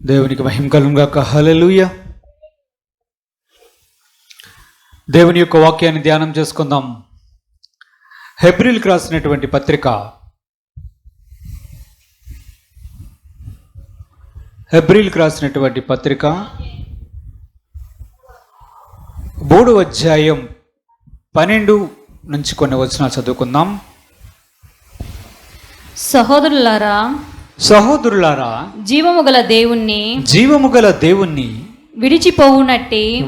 దేవునికి మహిమ కలుగుగాక. హల్లెలూయా. దేవుని యొక్క వాక్యాన్ని ధ్యానం చేసుకుందాం. హెబ్రీయులకు రాసినటువంటి పత్రిక 3వ అధ్యాయం 12 నుంచి కొన్ని వచనాలు చదువుకుందాం. సహోదరులారా, జీవము గల దేవుణ్ణి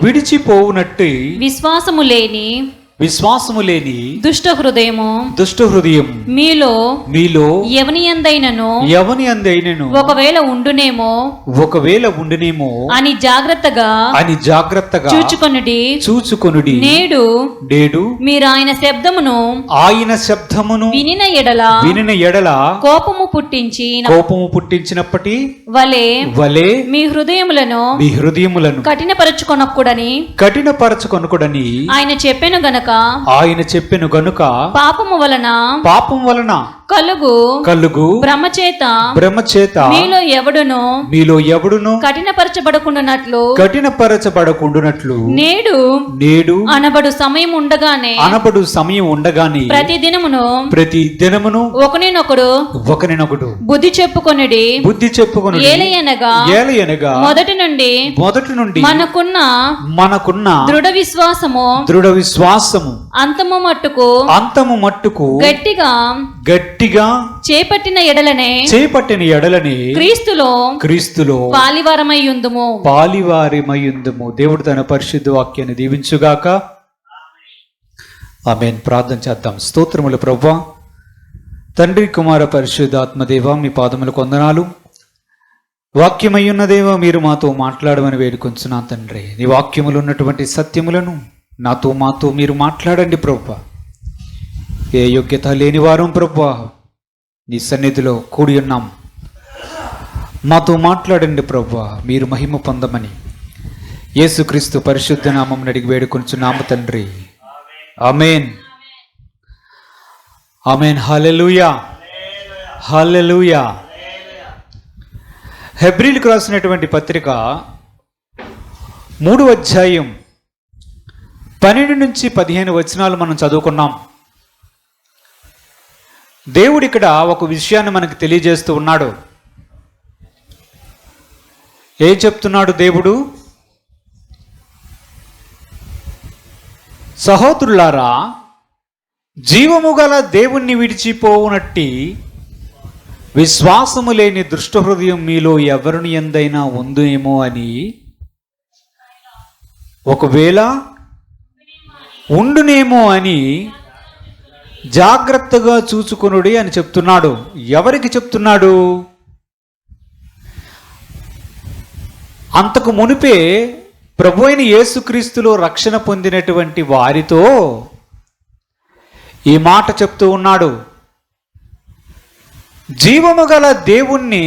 విడిచిపోవునట్టి విశ్వాసము లేని దుష్ట హృదయం మీలో ఎవని అందైనను ఒకవేళ ఉండునేమో అని జాగ్రత్తగా చూచుకొనుడి. నేడు మీరు ఆయన శబ్దమును వినిన ఎడల కోపము పుట్టించినప్పటి వలె మీ హృదయములను కఠినపరచుకొనకూడని ఆయన చెప్పెను గనుక పాపము వలన కలుగు భ్రమచేత మీలో ఎవడును కఠినపరచబడకుండునట్లు నేడు అనబడు సమయం ఉండగానే ప్రతి దినమును ఒకనినొకడు బుద్ధి చెప్పుకొనుడి. ఏలయనగా మొదటి నుండి మనకున్న దృఢ విశ్వాసము అంతము మట్టుకు గట్టిగా చేపట్టిన ఎడలనే క్రీస్తులో పాలివారమయ్యుందుము. దేవుడు తన పరిశుద్ధ వాక్యాన్ని దీవించుగాక. ఆమేన్. ప్రార్థన చేద్దాం. స్తోత్రములు ప్రభువా, తండ్రి, కుమార, పరిశుద్ధాత్మదేవ, మీ పాదములకు వందనాలు. వాక్యమయ్యున్న దేవ, మీరు మాతో మాట్లాడమని వేడుకొంచున్నాను తండ్రి. నీ వాక్యములు ఉన్నటువంటి సత్యములను మాతో మీరు మాట్లాడండి ప్రభువా. ఏ యోగ్యత లేని వారం ప్రభువా, నీ సన్నిధిలో కూడి ఉన్నాం. మాతో మాట్లాడండి ప్రభువా, మీరు మహిమ పొందమని యేసుక్రీస్తు పరిశుద్ధ నామమున అడిగి వేడుకొంచున్నాము తండ్రి. ఆమేన్. ఆమేన్. హల్లెలూయా. హల్లెలూయా. హెబ్రీయులకు రాసినటువంటి పత్రిక 3వ అధ్యాయం 12 నుంచి 15 వచనాలు మనం చదువుకున్నాం. దేవుడు ఇక్కడ ఒక విషయాన్ని మనకు తెలియజేస్తూ ఉన్నాడు. ఏం చెప్తున్నాడు దేవుడు? సహోదరులారా, జీవము గల దేవుణ్ణి విడిచిపోవునట్టి విశ్వాసము లేని దుష్ట హృదయం మీలో ఎవరిని ఎందైనా ఉందేమో అని, ఒకవేళ ఉండునేమో అని జాగ్రత్తగా చూచుకొనుడి అని చెప్తున్నాడు. ఎవరికి చెప్తున్నాడు? అంతకు మునిపే ప్రభు అయిన యేసుక్రీస్తులో రక్షణ పొందినటువంటి వారితో ఈ మాట చెప్తూ ఉన్నాడు. జీవము గల దేవుణ్ణి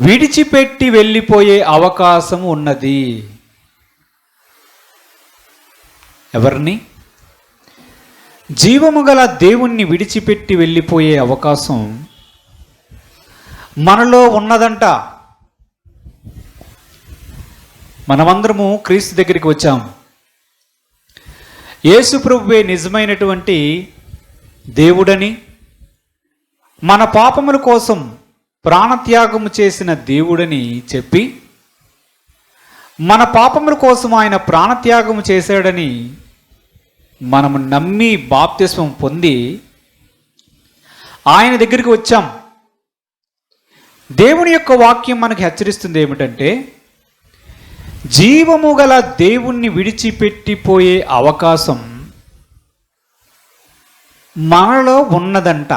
విడిచిపెట్టి వెళ్ళిపోయే అవకాశం ఉన్నది. ఎవరిని? జీవము గల దేవుణ్ణి విడిచిపెట్టి వెళ్ళిపోయే అవకాశం మనలో ఉన్నదంట. మనమందరము క్రీస్తు దగ్గరికి వచ్చాం. యేసు ప్రభువే నిజమైనటువంటి దేవుడని, మన పాపముల కోసం ప్రాణత్యాగము చేసిన దేవుడని చెప్పి, మన పాపముల కోసం ఆయన ప్రాణత్యాగము చేశాడని మనము నమ్మి బాప్తిస్మం పొంది ఆయన దగ్గరికి వచ్చాం. దేవుని యొక్క వాక్యం మనకి హెచ్చరిస్తుంది ఏమిటంటే, జీవము గల దేవుణ్ణి విడిచిపెట్టిపోయే అవకాశం మనలో ఉన్నదంట.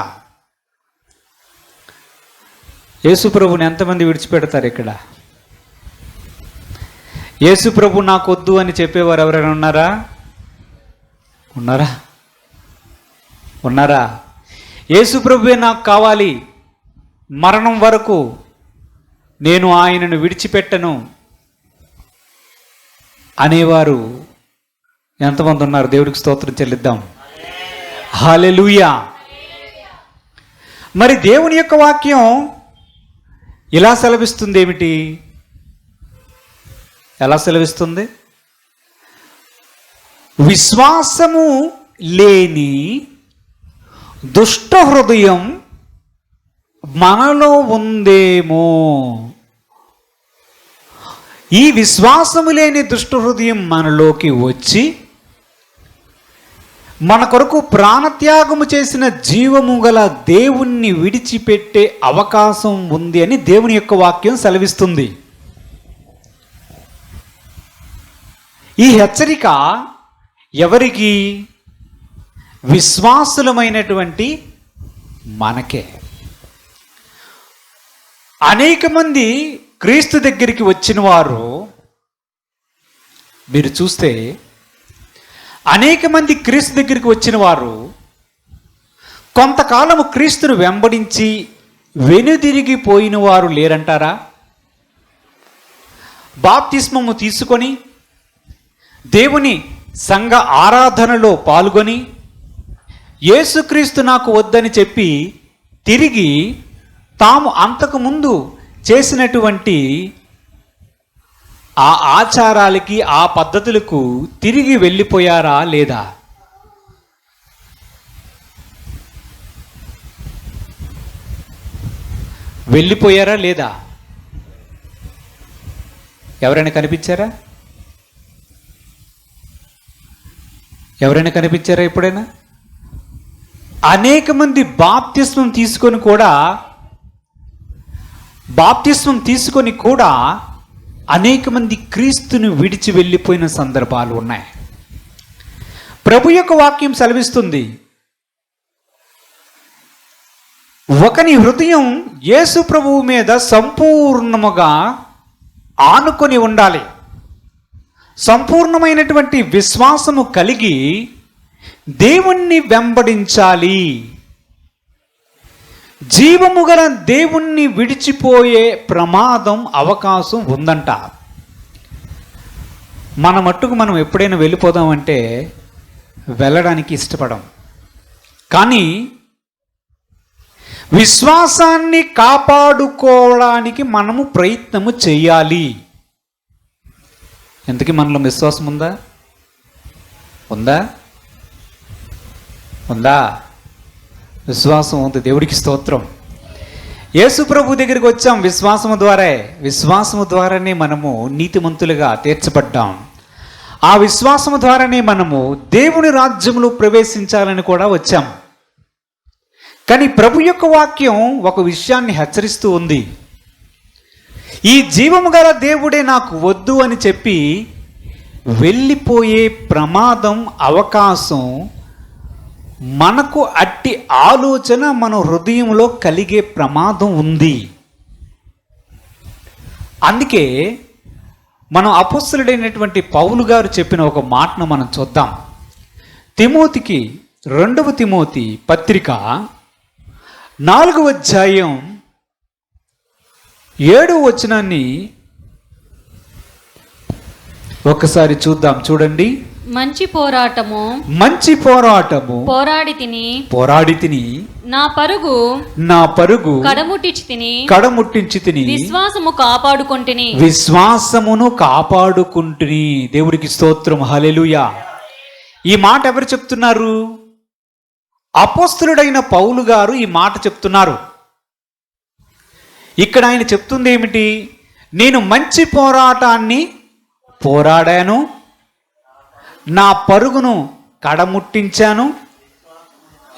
యేసుప్రభుని ఎంతమంది విడిచిపెడతారు ఇక్కడ? యేసుప్రభు నాకొద్దు అని చెప్పేవారు ఎవరైనా ఉన్నారా? యేసుప్రభువే నాకు కావాలి, మరణం వరకు నేను ఆయనను విడిచిపెట్టను అనేవారు ఎంతమంది ఉన్నారు? దేవుడికి స్తోత్రం చెల్లిద్దాం. హల్లెలూయా. మరి దేవుని యొక్క వాక్యం ఇలా సెలవిస్తుంది ఏమిటి? ఎలా సెలవిస్తుంది? విశ్వాసము లేని దుష్ట హృదయం మనలో ఉందేమో. ఈ విశ్వాసము లేని దుష్ట హృదయం మనలోకి వచ్చి మన కొరకు ప్రాణత్యాగము చేసిన జీవము గల దేవుణ్ణి విడిచిపెట్టే అవకాశం ఉంది అని దేవుని యొక్క వాక్యం సెలవిస్తుంది. ఈ హెచ్చరిక ఎవరికి? విశ్వాసులమైనటువంటి మనకే. అనేక మంది క్రీస్తు దగ్గరికి వచ్చిన వారు మీరు చూస్తే, అనేక మంది క్రీస్తు దగ్గరికి వచ్చిన వారు కొంతకాలము క్రీస్తును వెంబడించి వెనుదిరిగిపోయిన వారు లేరంటారా? బాప్తిస్మము తీసుకొని దేవుని సంఘ ఆరాధనలో పాల్గొని యేసుక్రీస్తు నాకు వద్దని చెప్పి తిరిగి తాము అంతకుముందు చేసినటువంటి ఆ ఆచారాలకి, ఆ పద్ధతులకు తిరిగి వెళ్ళిపోయారా లేదా? వెళ్ళిపోయారా లేదా? ఎవరైనా కనిపించారా? ఎవరైనా కనిపించారా ఎప్పుడైనా? అనేక మంది బాప్తిస్మం తీసుకొని కూడా అనేక మంది క్రీస్తుని విడిచి వెళ్ళిపోయిన సందర్భాలు ఉన్నాయి. ప్రభు యొక్క వాక్యం సెలవిస్తుంది, ఒకని హృదయం యేసు ప్రభువు మీద సంపూర్ణముగా ఆనుకొని ఉండాలి. సంపూర్ణమైనటువంటి విశ్వాసము కలిగి దేవుణ్ణి వెంబడించాలి. జీవము గల దేవుణ్ణి విడిచిపోయే ప్రమాదం, అవకాశం ఉందంట. మన మట్టుకు మనం ఎప్పుడైనా వెళ్ళిపోదామంటే వెళ్ళడానికి ఇష్టపడం. కానీ విశ్వాసాన్ని కాపాడుకోవడానికి మనము ప్రయత్నము చేయాలి. ఎందుకు మనలో విశ్వాసం ఉందా? విశ్వాసం ఉంది. దేవుడికి స్తోత్రం. యేసు ప్రభు దగ్గరికి వచ్చాం విశ్వాసము ద్వారానే మనము నీతిమంతులుగా తీర్చబడ్డాం. ఆ విశ్వాసము ద్వారానే మనము దేవుని రాజ్యంలో ప్రవేశించాలని కూడా వచ్చాం. కానీ ప్రభు యొక్క వాక్యం ఒక విషయాన్ని హెచ్చరిస్తూ ఉంది. ఈ జీవము గల దేవుడే నాకు వద్దు అని చెప్పి వెళ్ళిపోయే ప్రమాదం, అవకాశం, మనకు అట్టి ఆలోచన మన హృదయంలో కలిగే ప్రమాదం ఉంది. అందుకే మనం అపోస్తలుడైనటువంటి పౌలు గారు చెప్పిన ఒక మాటను మనం చూద్దాం. తిమోతికి 2వ తిమోతి పత్రిక 4వ అధ్యాయం 7వ వచనాన్ని ఒకసారి చూద్దాం. చూడండి. మంచి పోరాటము పోరాడి తిని నా పరుగు కడముట్టించి తిని విశ్వాసమును కాపాడుకుంటుని. దేవుడికి స్తోత్రం, హల్లెలూయా. ఈ మాట ఎవరు చెప్తున్నారు? అపోస్తలుడైన పౌలు గారు ఈ మాట చెప్తున్నారు. ఇక్కడ ఆయన చెప్తుంది ఏమిటి? నేను మంచి పోరాటాన్ని పోరాడాను, నా పరుగును కడముట్టించాను.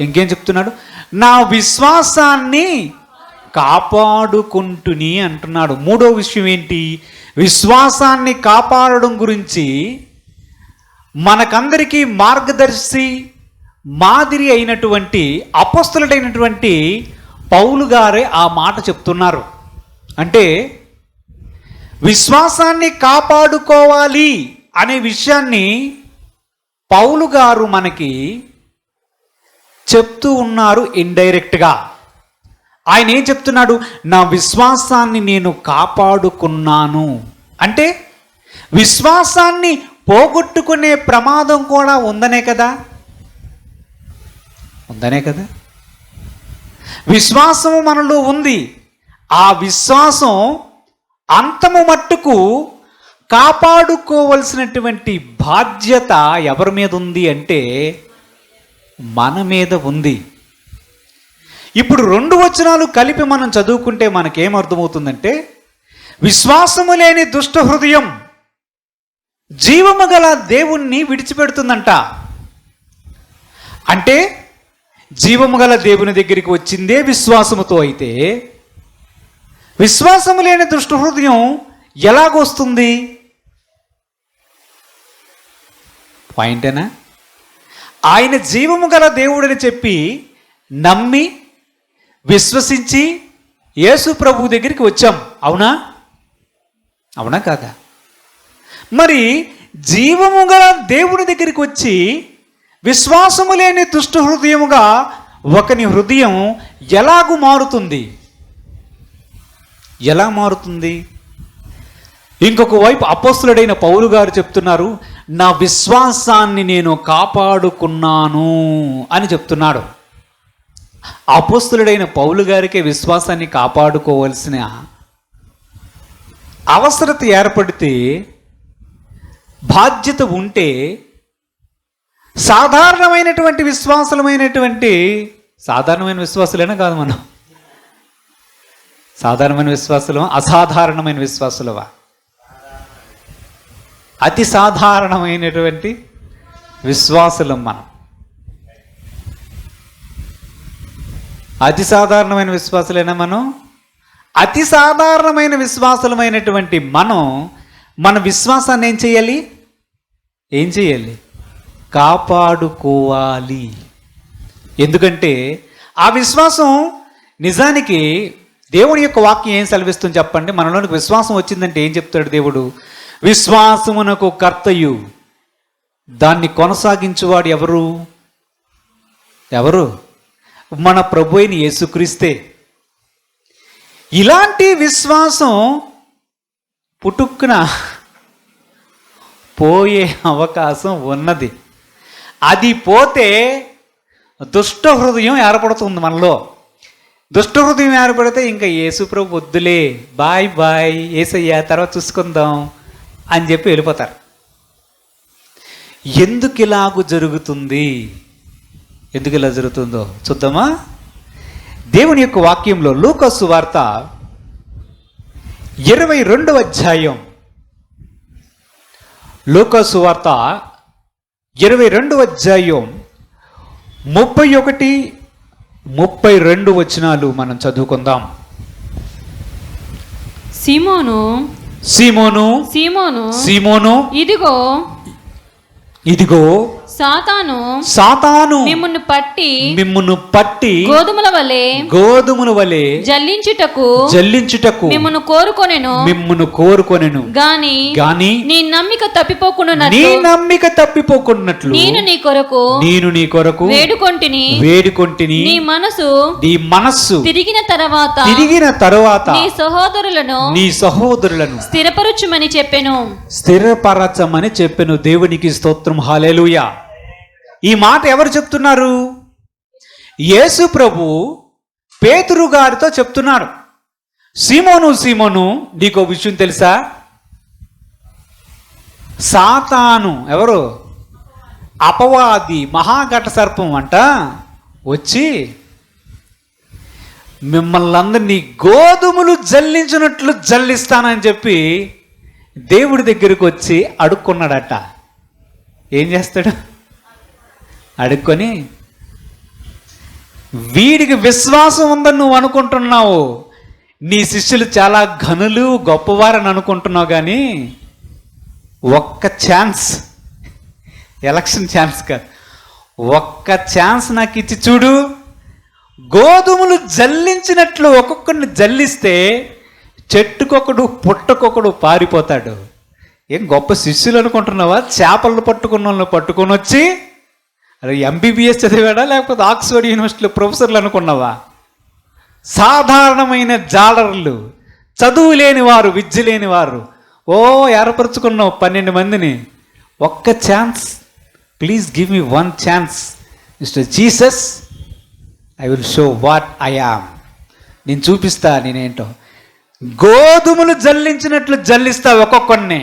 ఇంకేం చెప్తున్నాడు? నా విశ్వాసాన్ని కాపాడుకుంటుని అంటున్నాడు. 3వ విషయం ఏంటి? విశ్వాసాన్ని కాపాడడం గురించి మనకందరికీ మార్గదర్శి, మాదిరి అయినటువంటి అపోస్తలుడైనటువంటి పౌలు గారే ఆ మాట చెప్తున్నారు. అంటే విశ్వాసాన్ని కాపాడుకోవాలి అనే విషయాన్ని పౌలు గారు మనకి చెప్తూ ఉన్నారు ఇండైరెక్ట్గా. ఆయన ఏం చెప్తున్నాడు? నా విశ్వాసాన్ని నేను కాపాడుకున్నాను అంటే విశ్వాసాన్ని పోగొట్టుకునే ప్రమాదం కూడా ఉందనే కదా. విశ్వాసము మనలో ఉంది. ఆ విశ్వాసం అంతము మట్టుకు కాపాడుకోవలసినటువంటి బాధ్యత ఎవరి మీద ఉంది అంటే మన మీద ఉంది. ఇప్పుడు 2 వచనాలు కలిపి మనం చదువుకుంటే మనకేమర్థమవుతుందంటే, విశ్వాసము లేని దుష్ట హృదయం జీవము గల దేవుణ్ణి విడిచిపెడుతుందంట. అంటే జీవము గల దేవుని దగ్గరికి వచ్చిందే విశ్వాసముతో అయితే, విశ్వాసము లేని దుష్ట హృదయం ఎలాగొస్తుంది? పాయింటేనా? ఆయన జీవము గల దేవుడని చెప్పి నమ్మి విశ్వసించి యేసు ప్రభు దగ్గరికి వచ్చాం. అవునా? అవునా కాదా? మరి జీవము గల దేవుని దగ్గరికి వచ్చి విశ్వాసము లేని దుష్ట హృదయముగా ఒకని హృదయం ఎలాగూ మారుతుంది? ఎలా మారుతుంది? ఇంకొక వైపు అపోస్తులుడైన పౌలు గారు చెప్తున్నారు, నా విశ్వాసాన్ని నేను కాపాడుకున్నాను అని చెప్తున్నాడు. అపోస్తులుడైన పౌలు గారికే విశ్వాసాన్ని కాపాడుకోవాల్సిన అవసరత ఏర్పడితే, బాధ్యత ఉంటే, సాధారణమైన విశ్వాసులైనా కాదు మనం. సాధారణమైన విశ్వాసులమా, అసాధారణమైన విశ్వాసులవా? అతి సాధారణమైనటువంటి విశ్వాసులం మనం. అతి సాధారణమైన విశ్వాసులైనా మనం? అతి సాధారణమైన విశ్వాసులమైనటువంటి మన విశ్వాసాన్ని ఏం చేయాలి? కాపాడుకోవాలి. ఎందుకంటే ఆ విశ్వాసం నిజానికి దేవుని యొక్క వాక్యం ఏం సెలవిస్తుంది చెప్పండి? మనలోనికి విశ్వాసం వచ్చిందంటే ఏం చెప్తాడు దేవుడు? విశ్వాసమునకు కర్తయు దాన్ని కొనసాగించువాడు ఎవరు? మన ప్రభు అయిన యేసుక్రీస్తే. ఇలాంటి విశ్వాసం పుట్టుక్కున పోయే అవకాశం ఉన్నది. అది పోతే దుష్ట హృదయం ఏర్పడుతుంది మనలో. దుష్ట హృదయం ఏర్పడితే ఇంకా యేసు ప్రభు వద్దులే, బాయ్ బాయ్ యేసయ్యా తర్వాత చూసుకుందాం అని చెప్పి వెళ్ళిపోతారు. ఎందుకు ఇలాగూ జరుగుతుంది? ఎందుకు ఇలా జరుగుతుందో చూద్దామా? దేవుని యొక్క వాక్యంలో లూకా సువార్త 22వ అధ్యాయం, లూకా సువార్త 22వ అధ్యాయం 31, 32 వచనాలు మనం చదువుకుందాం. సీమోను ఇదిగో సాతాను మిమ్మును పట్టి గోధుమల వలె జల్లించుటకు మిమ్మును కోరుకొనెను గాని నీ నమ్మిక తప్పిపోకున్నట్లు నేను నీ కొరకు వేడుకొంటిని. నీ మనసు తిరిగిన తరువాత నీ సహోదరులను స్థిరపరచమని చెప్పెను. దేవునికి స్తోత్రం, హల్లెలూయా. ఈ మాట ఎవరు చెప్తున్నారు? యేసు ప్రభు పేతురు గారితో చెప్తున్నాడు. సీమోను, నీకో విషయం తెలుసా? సాతాను ఎవరు? అపవాది, మహాఘట సర్పం అంట వచ్చి మిమ్మల్ని అందరినీ గోధుమలు జల్లించినట్లు జల్లిస్తానని చెప్పి దేవుడి దగ్గరికి వచ్చి అడుక్కున్నాడట. ఏం చేస్తాడు? అడుక్కొని, వీడికి విశ్వాసం ఉందని నువ్వు అనుకుంటున్నావు, నీ శిష్యులు చాలా ఘనులు గొప్పవారని అనుకుంటున్నావు, కానీ ఒక్క ఛాన్స్, ఎలక్షన్ ఛాన్స్ కాదు, ఒక్క ఛాన్స్ నాకు ఇచ్చి చూడు. గోధుమలు జల్లించినట్లు ఒక్కొక్కరిని జల్లిస్తే చెట్టుకొకడు పుట్టకొకడు పారిపోతాడు. ఏం గొప్ప శిష్యులు అనుకుంటున్నావా? చేపలను పట్టుకున్న వాళ్ళని పట్టుకొని వచ్చి ఎంబీబీఎస్ చదివాడా లేకపోతే ఆక్స్ఫర్డ్ యూనివర్సిటీలో ప్రొఫెసర్లు అనుకున్నావా? సాధారణమైన జాలర్లు, చదువు లేని వారు, విద్య లేని వారు ఏర్పరచుకున్నావు 12 మందిని. ఒక్క chance, please give me 1 chance mister Jesus, I will show what I am. నేను చూపిస్తా నేనేంటో. గోధుమలు జల్లించినట్లు జల్లిస్తా ఒక్కొక్కడిని.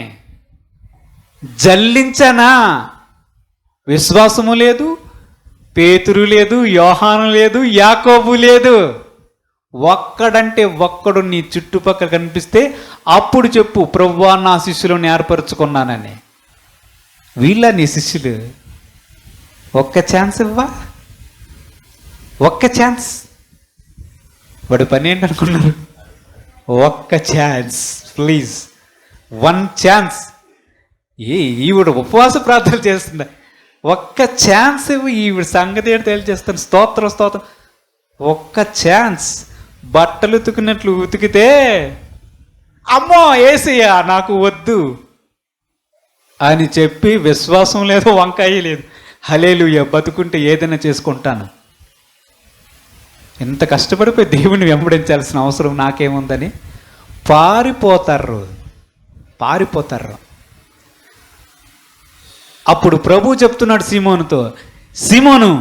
జల్లించనా? విశ్వాసము లేదు, పేతురు లేదు, యోహాను లేదు, యాకోబు లేదు. ఒక్కడంటే ఒక్కడు నీ చుట్టుపక్కల కనిపిస్తే అప్పుడు చెప్పు, ప్రభువా నా శిష్యులను ఏర్పరచుకున్నానని. వీళ్ళ నీ శిష్యులు? ఒక్క ఛాన్స్ ఇవ్వా? ఒక్క ఛాన్స్. వాడి పని ఏంటనుకున్నారు? ఒక్క ఛాన్స్ ప్లీజ్, 1 ఛాన్స్. ఈవిడ ఉపవాస ప్రార్థనలు చేస్తుందా? ఒక్క ఛాన్స్ ఇవ్వు, ఈవిడ సంగతి ఏంటో తెలియజేస్తాను. స్తోత్రం స్తోత్రం. ఒక్క ఛాన్స్. బట్టలు ఉతికినట్లు ఉతికితే అమ్మో యేసయ్యా నాకు వద్దు అని చెప్పి విశ్వాసం లేదు, వంకాయ లేదు. హల్లెలూయా, బతుకుంటే ఏదైనా చేసుకుంటాను. ఎంత కష్టపడిపోయి దేవుని వెంబడించాల్సిన అవసరం నాకేముందని పారిపోతారు. అప్పుడు ప్రభు చెప్తున్నాడు సీమోనుతో, సీమోను,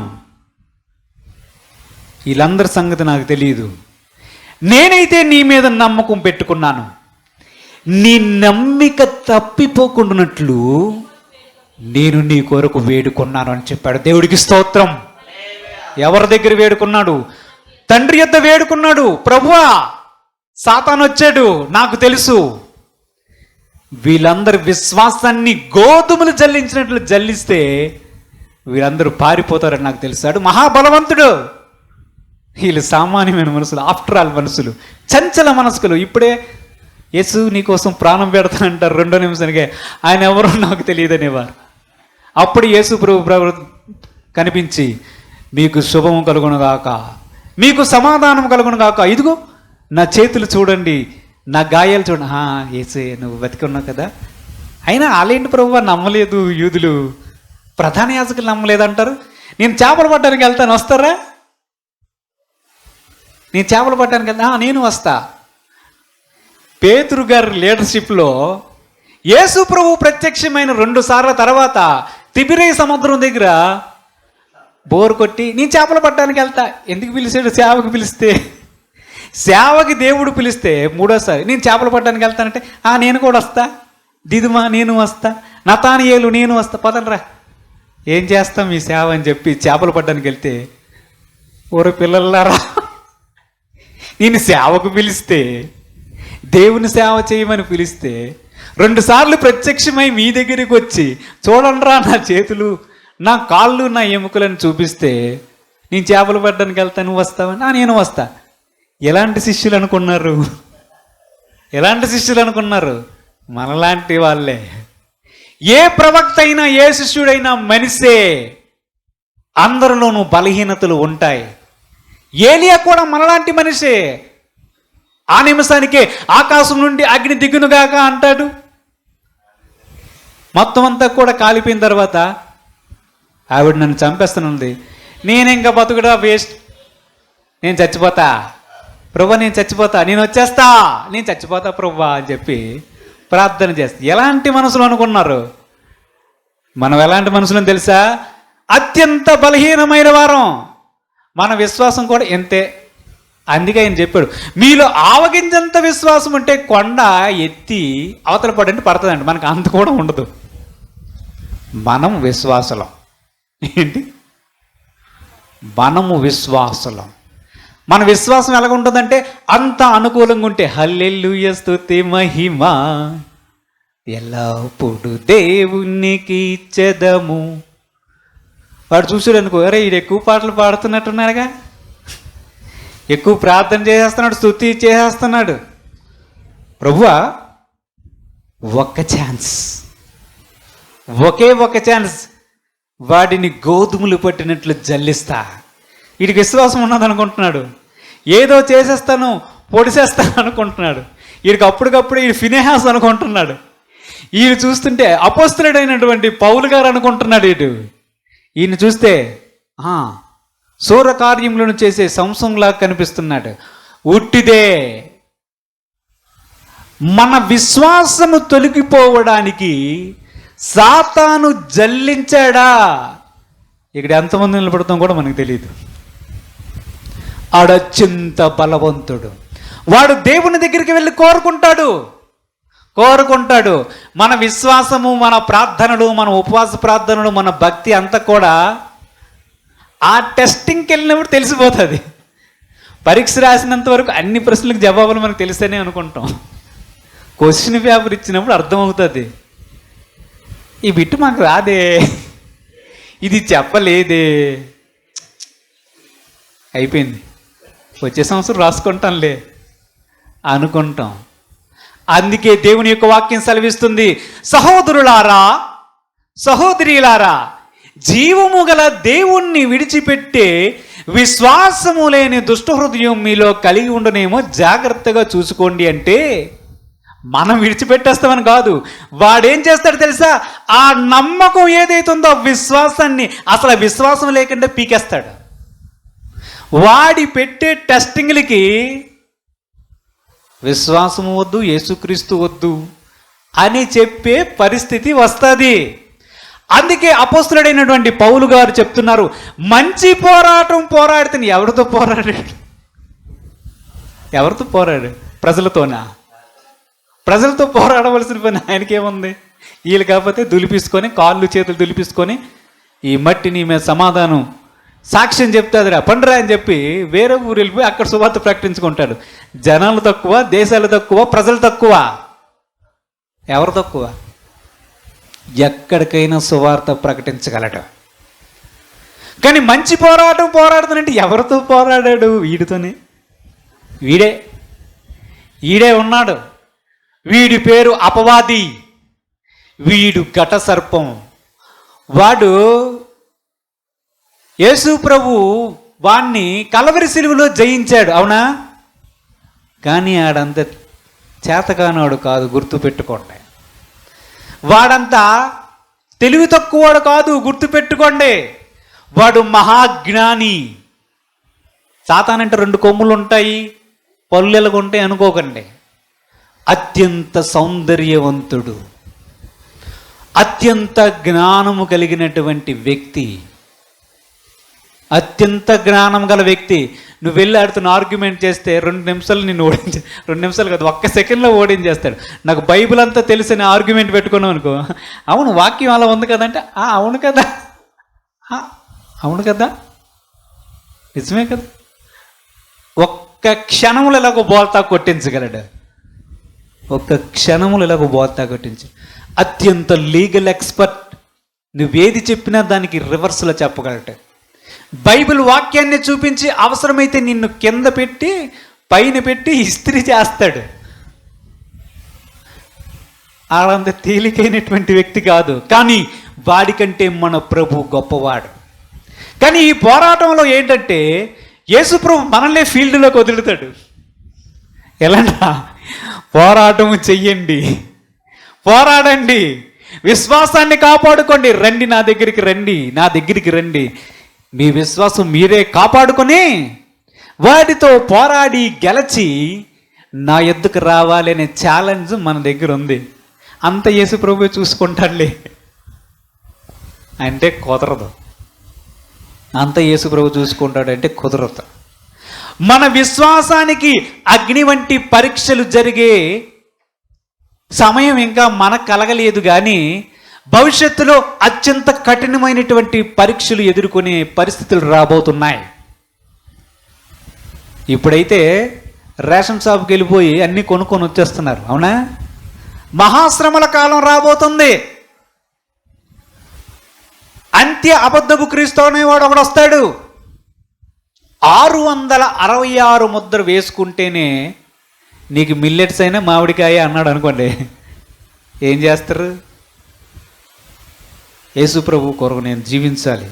వీళ్ళందరి సంగతి నాకు తెలియదు, నేనైతే నీ మీద నమ్మకం పెట్టుకున్నాను. నీ నమ్మిక తప్పిపోకుండానట్లు నేను నీ కొరకు వేడుకున్నాను అని చెప్పాడు. దేవుడికి స్తోత్రం. ఎవరి దగ్గర వేడుకున్నాడు? తండ్రి యొద్ద వేడుకున్నాడు. ప్రభువా, సాతాను వచ్చాడు, నాకు తెలుసు. వీళ్ళందరి విశ్వాసాన్ని గోధుమలు జల్లించినట్లు జల్లిస్తే వీళ్ళందరూ పారిపోతారని నాకు తెలుసాడు. మహాబలవంతుడు. వీళ్ళు సామాన్యమైన మనసులు, ఆఫ్టర్ ఆల్ మనుషులు, చంచల మనస్కులు. ఇప్పుడే యేసు నీకోసం ప్రాణం పెడతానంటారు, 2 నిమిషానికే ఆయన ఎవరో నాకు తెలియదనేవారు. అప్పుడు యేసు ప్రభు కనిపించి, మీకు శుభము కలుగునుగాక, మీకు సమాధానం కలుగునుగాక, ఇదిగో నా చేతులు చూడండి, నా గాయాలు చూడండి. యేసే నువ్వు బతికి ఉన్నావు కదా. అయినా వాళ్ళేంటి ప్రభు నమ్మలేదు, యూదులు ప్రధాన యాజకులు నమ్మలేదంటారు. నేను చేపలు పట్టడానికి వెళ్తాను, వస్తారా? నేను చేపలు పట్టడానికి వెళ్తా, నేను వస్తా. పేతురు గారి లీడర్షిప్లో యేసు ప్రభు ప్రత్యక్షమైన 2 సార్ల తర్వాత తిబిరే సముద్రం దగ్గర బోరు కొట్టి నేను చేపలు పట్టడానికి వెళ్తా. ఎందుకు పిలిచాడు? సేవకు పిలిస్తే, సేవకి దేవుడు పిలిస్తే 3వసారి నేను చేపలు పట్టడానికి వెళ్తానంటే నేను కూడా వస్తా. దిదుమా నేను వస్తా, నతానియేలు నేను వస్తా, పదండ్రా ఏం చేస్తాం ఈ సేవ అని చెప్పి చేపలు పట్టడానికి వెళ్తే, ఓరు పిల్లలారా, నేను సేవకు పిలిస్తే, దేవుని సేవ చేయమని పిలిస్తే 2 సార్లు ప్రత్యక్షమై మీ దగ్గరికి వచ్చి చూడండిరా నా చేతులు, నా కాళ్ళు, నా ఎముకలను చూపిస్తే నేను చేపలు పట్టడానికి వెళ్తాను, వస్తావని నేను వస్తా. ఎలాంటి శిష్యులు అనుకున్నారు? మనలాంటి వాళ్ళే. ఏ ప్రవక్త అయినా, ఏ శిష్యుడైనా మనిషే. అందరిలోనూ బలహీనతలు ఉంటాయి. ఏలియా కూడా మనలాంటి మనిషే. ఆ నిమిషానికే ఆకాశం నుండి అగ్ని దిగునుగాక అంటాడు. మొత్తం అంతా కూడా కాలిపోయిన తర్వాత ఆవిడ నన్ను చంపేస్తానుంది, నేను ఇంకా బతుకుడా వేస్ట్, నేను చచ్చిపోతా ప్రభా, నేను చచ్చిపోతా, నేను వచ్చేస్తా, నేను చచ్చిపోతా ప్రభా అని చెప్పి ప్రార్థన చేస్తా. ఎలాంటి మనసులు అనుకున్నారు? మనం ఎలాంటి మనుషులని తెలుసా? అత్యంత బలహీనమైన వారం. మన విశ్వాసం కూడా ఎంతే. అందుకే ఆయన చెప్పాడు, మీలో ఆవగింజంత విశ్వాసం ఉంటే కొండ ఎత్తి అవతల పడంటే పడుతుందండి. మనకు అంత కూడా ఉండదు. మనం విశ్వాసులం. ఏంటి? మనము విశ్వాసులం. మన విశ్వాసం ఎలాగ ఉంటుందంటే అంత అనుకూలంగా ఉంటే హల్లెలూయా స్తుతి మహిమ ఎల్లప్పుడు దేవునికి ఇచ్చెదము. వాడు చూసాడు అనుకో, అరే ఈడు ఎక్కువ పాటలు పాడుతున్నట్టున్నాడుగా, ఎక్కువ ప్రార్థన చేసేస్తున్నాడు, స్తుతి చేసేస్తున్నాడు. ప్రభువా, ఒక్క ఛాన్స్, ఒకే ఒక ఛాన్స్, వాడిని గోధుమలు పట్టినట్లు జల్లిస్తా. వీడికి విశ్వాసం ఉన్నది అనుకుంటున్నాడు, ఏదో చేసేస్తాను, పొడిసేస్తాను అనుకుంటున్నాడు. వీడికి అప్పటికప్పుడు ఈ ఫినెహాస్ అనుకుంటున్నాడు. ఈయన చూస్తుంటే అపోస్తలుడైనటువంటి పౌలు గారు అనుకుంటున్నాడు. ఈయన చూస్తే శూర కార్యములను చేసే సంసంలా కనిపిస్తున్నాడు. ఉట్టిదే. మన విశ్వాసము తొలగిపోవడానికి సాతాను జల్లించాడా? ఇక్కడ ఎంతమంది నిలబడతాం కూడా మనకు తెలియదు. ఆడత్యంత బలవంతుడు. వాడు దేవుని దగ్గరికి వెళ్ళి కోరుకుంటాడు. మన విశ్వాసము, మన ప్రార్థనలు, మన ఉపవాస ప్రార్థనలు, మన భక్తి అంతా కూడా ఆ టెస్టింగ్కి వెళ్ళినప్పుడు తెలిసిపోతుంది. పరీక్ష రాసినంత వరకు అన్ని ప్రశ్నలకు జవాబులు మనకు తెలుస్తేనే అనుకుంటాం. క్వశ్చన్ పేపర్ ఇచ్చినప్పుడు అర్థమవుతుంది, ఈ బిట్టు మాకు రాదే, ఇది చెప్పలేదే, అయిపోయింది, వచ్చే సంవత్సరం రాసుకుంటాంలే అనుకుంటాం. అందుకే దేవుని యొక్క వాక్యం సెలవిస్తుంది, సహోదరులారా, సహోదరీలారా, జీవము గల దేవుణ్ణి విడిచిపెట్టే విశ్వాసము లేని దుష్ట హృదయం మీలో కలిగి ఉండనేమో జాగ్రత్తగా చూసుకోండి. అంటే మనం విడిచిపెట్టేస్తామని కాదు, వాడేం చేస్తాడు తెలుసా? ఆ నమ్మకం ఏదైతుందో విశ్వాసాన్ని అసలు విశ్వాసం లేకుండా పీకేస్తాడు. వాడి పెట్టే టెస్టింగ్లకి విశ్వాసము వద్దు, యేసుక్రీస్తు వద్దు అని చెప్పే పరిస్థితి వస్తుంది. అందుకే అపోస్తలుడైనటువంటి పౌలు గారు చెప్తున్నారు, మంచి పోరాటం పోరాడితే ఎవరితో పోరాడు? ప్రజలతో పోరాడవలసిన పని ఆయనకేముంది? వీళ్ళు కాకపోతే దులిపించుకొని, కాళ్ళు చేతులు దులిపించుకొని, ఈ మట్టి నీ మీద సమాధానం సాక్ష్యం చెప్తాదిరా పండురా అని చెప్పి వేరే ఊరు వెళ్ళిపోయి అక్కడ సువార్త ప్రకటించుకుంటాడు. జనాలు తక్కువ, దేశాలు తక్కువ, ప్రజలు తక్కువ. ఎవరు తక్కువ? ఎక్కడికైనా సువార్త ప్రకటించగలడు. కానీ మంచి పోరాటం పోరాడుతానంటే ఎవరితో పోరాడాడు? వీడితోనే. వీడే ఉన్నాడు. వీడి పేరు అపవాది, వీడు ఘట సర్పం. వాడు యేసు ప్రభు వాణ్ణి కలవరి సిలువలో జయించాడు, అవునా? కానీ ఆడంత చేతకానోడు కాదు, గుర్తుపెట్టుకోండి. వాడంతా తెలివి తక్కువవాడు కాదు, గుర్తుపెట్టుకోండి. వాడు మహాజ్ఞాని. సాతానంటే 2 కొమ్ములు ఉంటాయి, పళ్ళెలుగా ఉంటాయి అనుకోకండి. అత్యంత సౌందర్యవంతుడు, అత్యంత జ్ఞానము కలిగినటువంటి వ్యక్తి, అత్యంత జ్ఞానం గల వ్యక్తి. నువ్వు వెళ్ళి ఆడుతున్న ఆర్గ్యుమెంట్ చేస్తే 2 నిమిషాలు నిన్ను 2 నిమిషాలు కాదు, 1 సెకండ్లో ఓడించేస్తాడు. నాకు బైబిల్ అంతా తెలిసిన ఆర్గ్యుమెంట్ పెట్టుకున్నావు అనుకో, అవును వాక్యం అలా ఉంది కదంటే అవును కదా, నిజమే కదా. ఒక్క క్షణములు ఇలాగో బోల్తా కొట్టించగలడు, అత్యంత లీగల్ ఎక్స్పర్ట్. నువ్వేది చెప్పినా దానికి రివర్స్లో చెప్పగలట. బైబిల్ వాక్యాన్ని చూపించి అవసరమైతే నిన్ను కింద పెట్టి పైన పెట్టి ఇస్త్రీ చేస్తాడు. ఆడంత తేలికైనటువంటి వ్యక్తి కాదు, కానీ వాడికంటే మన ప్రభు గొప్పవాడు. కానీ ఈ పోరాటంలో ఏంటంటే యేసు ప్రభు మనల్ని ఫీల్డ్లోకి వదులుతాడు. ఎలాంటా? పోరాటం చెయ్యండి, పోరాడండి, విశ్వాసాన్ని కాపాడుకోండి, రండి నా దగ్గరికి రండి, మీ విశ్వాసం మీరే కాపాడుకొని వాటితో పోరాడి గెలిచి నా ఎద్దుకు రావాలి అనే ఛాలెంజ్ మన దగ్గర ఉంది. అంత యేసు ప్రభు చూసుకుంటాడులే అంటే కుదరదు. అంత యేసు ప్రభు చూసుకుంటాడంటే కుదరదు. మన విశ్వాసానికి అగ్ని వంటి పరీక్షలు జరిగే సమయం ఇంకా మనకు కలగలేదు, కానీ భవిష్యత్తులో అత్యంత కఠినమైనటువంటి పరీక్షలు ఎదుర్కొనే పరిస్థితులు రాబోతున్నాయి. ఇప్పుడైతే రేషన్ షాప్కి వెళ్ళిపోయి అన్నీ కొనుక్కొని వచ్చేస్తున్నారు, అవునా? మహాశ్రమల కాలం రాబోతుంది. అంత్య అబద్ధపు క్రీస్తు అనేవాడు ఒకడు వస్తాడు. 666 ముద్ర వేసుకుంటేనే నీకు మిల్లెట్స్ అయినా మామిడికాయ అన్నాడు అనుకోండి, ఏం చేస్తారు? యేసు ప్రభు కొరకు నేను జీవించాలి,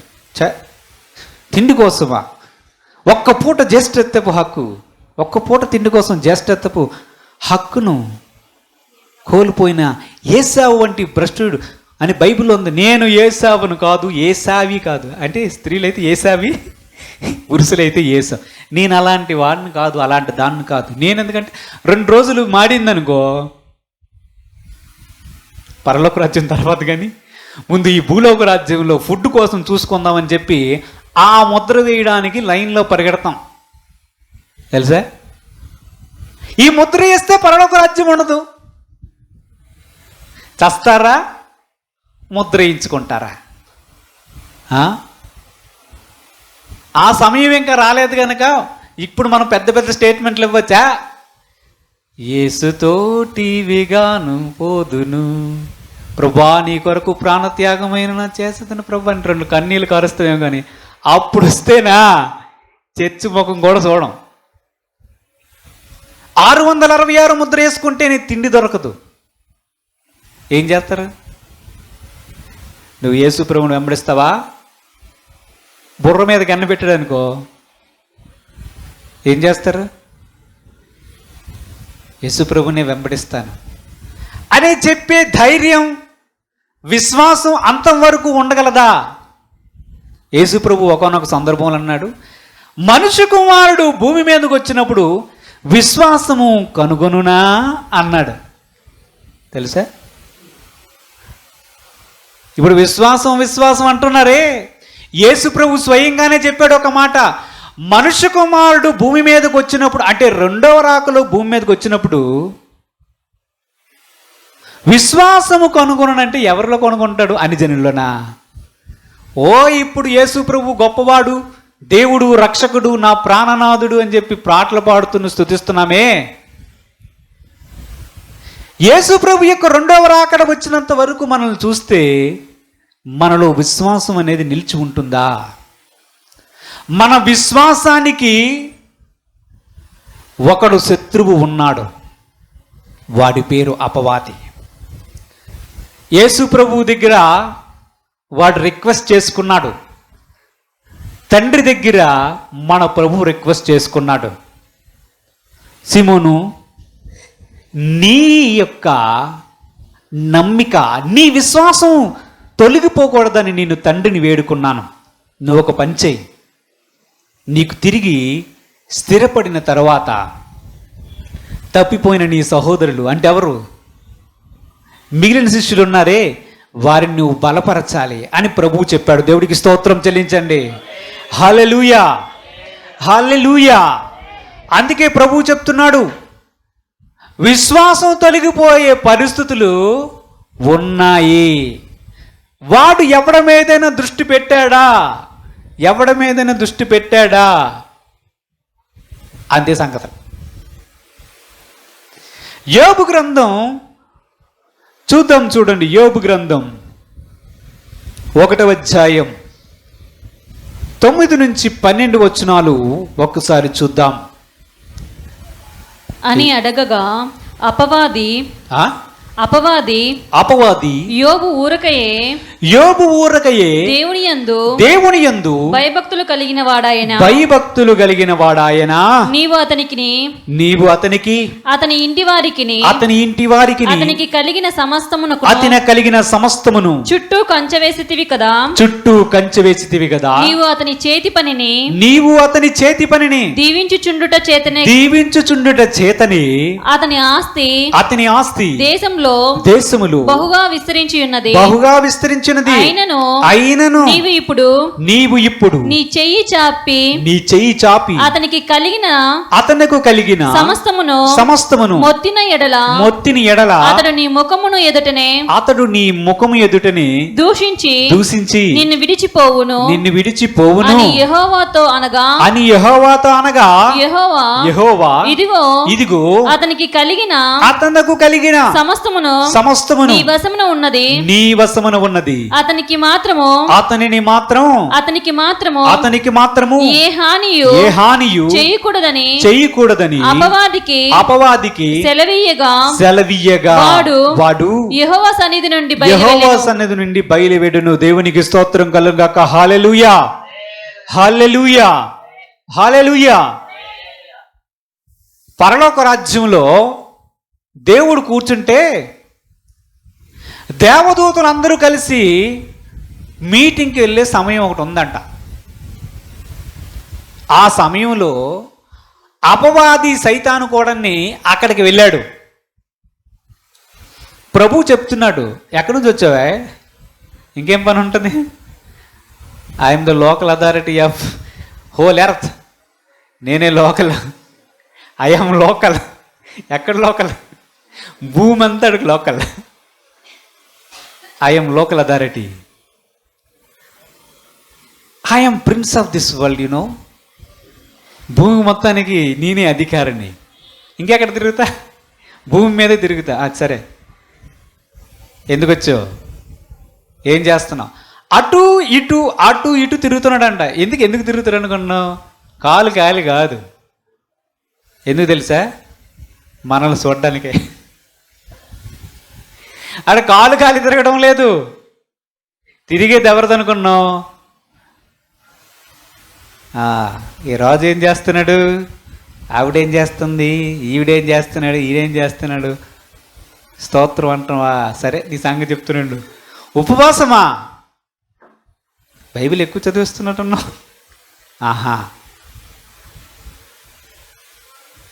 తిండి కోసమా? ఒక్క పూట జ్యేష్ఠత్వపు హక్కు, ఒక్క పూట తిండి కోసం జ్యేష్ఠత్వపు హక్కును కోల్పోయిన ఏసావు వంటి భ్రష్టుడు అని బైబిల్లో ఉంది. నేను ఏసావును కాదు, ఏసావి కాదు. అంటే స్త్రీలైతే ఏసావి, పురుషులైతే ఏసావు. నేను అలాంటి వాడిని కాదు, అలాంటి దాన్ని కాదు. నేను ఎందుకంటే 2 రోజులు మాడిందనుకో పరలోక రాజ్యం తర్వాత, కానీ ముందు ఈ భూలోక రాజ్యంలో ఫుడ్ కోసం చూసుకుందామని చెప్పి ఆ ముద్ర వేయడానికి లైన్లో పరిగెడతాం. తెలుసా? ఈ ముద్ర వేస్తే పరలోక రాజ్యం ఉండదు. చస్తారా, ముద్ర వేయించుకుంటారా? ఆ సమయం ఇంకా రాలేదు కనుక ఇప్పుడు మనం పెద్ద పెద్ద స్టేట్మెంట్లు ఇవ్వచ్చా? యేసుతోటివిగాను పోదును, ప్రభా నీ కొరకు ప్రాణత్యాగమైన చేసేదను ప్రభా అని 2 కన్నీళ్ళు కారుస్తామేమో, కానీ అప్పుడు వస్తేనా చర్చి ముఖం కూడా చూడం. 666 ముద్ర వేసుకుంటే నీ తిండి దొరకదు. ఏం చేస్తారు? నువ్వు యేసు ప్రభువుని వెంబడిస్తావా? బుర్ర మీద గన్న పెట్టాడనుకో ఏం చేస్తారు? యేసు ప్రభువుని వెంబడిస్తాను అనే చెప్పే ధైర్యం, విశ్వాసం అంతం వరకు ఉండగలదా? యేసు ప్రభు ఒకానొక సందర్భంలో అన్నాడు, మనుష్య కుమారుడు భూమి మీదకి వచ్చినప్పుడు విశ్వాసము కనుగొనునా అన్నాడు. తెలుసా? ఇప్పుడు విశ్వాసం అంటున్నారే, యేసు ప్రభు స్వయంగానే చెప్పాడు ఒక మాట, మనుష్య కుమారుడు భూమి మీదకి వచ్చినప్పుడు, అంటే 2వ రాకలో భూమి మీదకి వచ్చినప్పుడు విశ్వాసము కనుగొనంటే ఎవరిలో కనుగొంటాడు? అన్ని జనుల్లోనా? ఇప్పుడు యేసు ప్రభు గొప్పవాడు, దేవుడు, రక్షకుడు, నా ప్రాణనాథుడు అని చెప్పి పాటలు పాడుతున్న స్తుతిస్తున్నామే. యేసు ప్రభు యొక్క 2వ రాకడ వచ్చినంత వరకు మనల్ని చూస్తే మనలో విశ్వాసం అనేది నిలిచి ఉంటుందా? మన విశ్వాసానికి ఒకడు శత్రువు ఉన్నాడు, వాడి పేరు అపవాది. యేసు ప్రభువు దగ్గర వాడు రిక్వెస్ట్ చేసుకున్నాడు, తండ్రి దగ్గర మన ప్రభు రిక్వెస్ట్ చేసుకున్నాడు, సిమోను నీ యొక్క నమ్మిక, నీ విశ్వాసం తొలగిపోకూడదని నేను తండ్రిని వేడుకున్నాను. నువ్వు ఒక పని చెయ్యి, నీకు తిరిగి స్థిరపడిన తర్వాత తప్పిపోయిన నీ సహోదరులు, అంటే ఎవరు? మిగిలిన శిష్యులు ఉన్నారే, వారిని నువ్వు బలపరచాలి అని ప్రభువు చెప్పాడు. దేవుడికి స్తోత్రం చెల్లించండి. హల్లెలూయా, హల్లెలూయా. అందుకే ప్రభువు చెప్తున్నాడు, విశ్వాసం తొలగిపోయే పరిస్థితులు ఉన్నాయి. వాడు ఎవడ మీదైనా దృష్టి పెట్టాడా? అంతే సంగతి. యోబు గ్రంథం చూడండి. యోబు గ్రంథం 1వ అధ్యాయం 9 నుంచి 12 వచనాలు ఒక్కసారి చూద్దాం. అని అడగగా అపవాది యోబు ఊరకయే దేవుని యందు భయభక్తులు కలిగిన వాడాయన నీవు అతనికి అతని ఇంటి వారికి అతనికి కలిగిన సమస్తమును చుట్టూ కంచె వేసితివి కదా. నీవు అతని చేతి పనిని దీవించుచుండుట చేతనే అతని ఆస్తి దేశములో బహుగా విస్తరించినది. అయినను నీవు ఇప్పుడు నీ చెయ్యి చాపి అతనికి కలిగిన సమస్తమును మొత్తిన ఎడల అతడు నీ ముఖము ఎదుటనే దూషించి నిన్ను విడిచిపోవును అని యెహోవాతో అనగా యెహోవా ఇదిగో అతనికి కలిగిన సమస్తమును నీ వశమున ఉన్నది. అతనికి మాత్రము ఏ హానియు చేయకూడదని అపవాదికి సెలవీయగా వాడు యెహోవా సన్నిధి నుండి బయలువెడును. దేవునికి స్తోత్రం కలుగాక. హల్లెలూయా, హల్లెలూయా, హల్లెలూయా. పరలోక రాజ్యంలో దేవుడు కూర్చుంటే దేవదూతలందరూ కలిసి మీటింగ్కి వెళ్ళే సమయం ఒకటి ఉందంట. ఆ సమయంలో అపవాది సైతాను కూడాని అక్కడికి వెళ్ళాడు. ప్రభు చెప్తున్నాడు, ఎక్కడి నుంచి వచ్చావా, ఇంకేం పని ఉంటుంది? I'm the local authority of whole earth. నేనే లోకల్ ఐఎమ్ లోకల్. ఎక్కడ లోకల్? భూమి అంతా అడుగు local. I'm local authority. I'm prince of this world, you know. భూమి మొత్తానికి నేనే అధికారిని. ఇంకెక్కడ తిరుగుతా? భూమి మీదే తిరుగుతా. సరే, ఎందుకు వచ్చావు? ఏం చేస్తున్నావు? అటు ఇటు తిరుగుతున్నాడంట. ఎందుకు తిరుగుతాడు అనుకున్నావు? కాలు కాదు. ఎందుకు తెలుసా? మనల్ని చూడడానికే. ఆడ కాలు తిరగడం లేదు. తిరిగేది ఎవరిదనుకున్నావు? ఈ రాజు ఏం చేస్తున్నాడు, ఆవిడేం చేస్తుంది, ఈవిడేం చేస్తున్నాడు, ఈడేం చేస్తున్నాడు. స్తోత్రం అంటావా? సరే, నీ సంగతి చెప్తున్నాడు. ఉపవాసమా? బైబిల్ ఎక్కువ చదివిస్తున్నట్టున్నావు. ఆహా,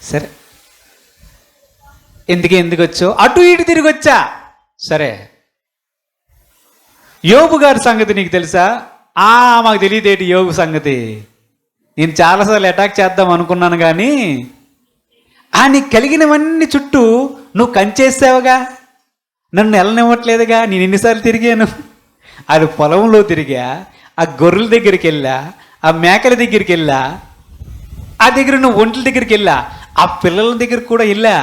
సరే. ఎందుకు వచ్చావు? అటు ఇటు తిరిగి వచ్చా. సరే, యోబు గారి సంగతి నీకు తెలుసా? మాకు తెలియదేటి యోబు సంగతి. నేను చాలాసార్లు అటాక్ చేద్దాం అనుకున్నాను, కానీ నీకు కలిగినవన్నీ చుట్టూ నువ్వు కంచేసావుగా, నన్ను వెళ్ళనివ్వట్లేదుగా. నేను ఎన్నిసార్లు తిరిగాను? అది పొలంలో తిరిగా, ఆ గొర్రెల దగ్గరికి వెళ్ళా, ఆ మేకల దగ్గరికి వెళ్ళా, ఆ దగ్గర నువ్వు ఒంట్ల దగ్గరికి వెళ్ళా, ఆ పిల్లల దగ్గరికి కూడా వెళ్ళా.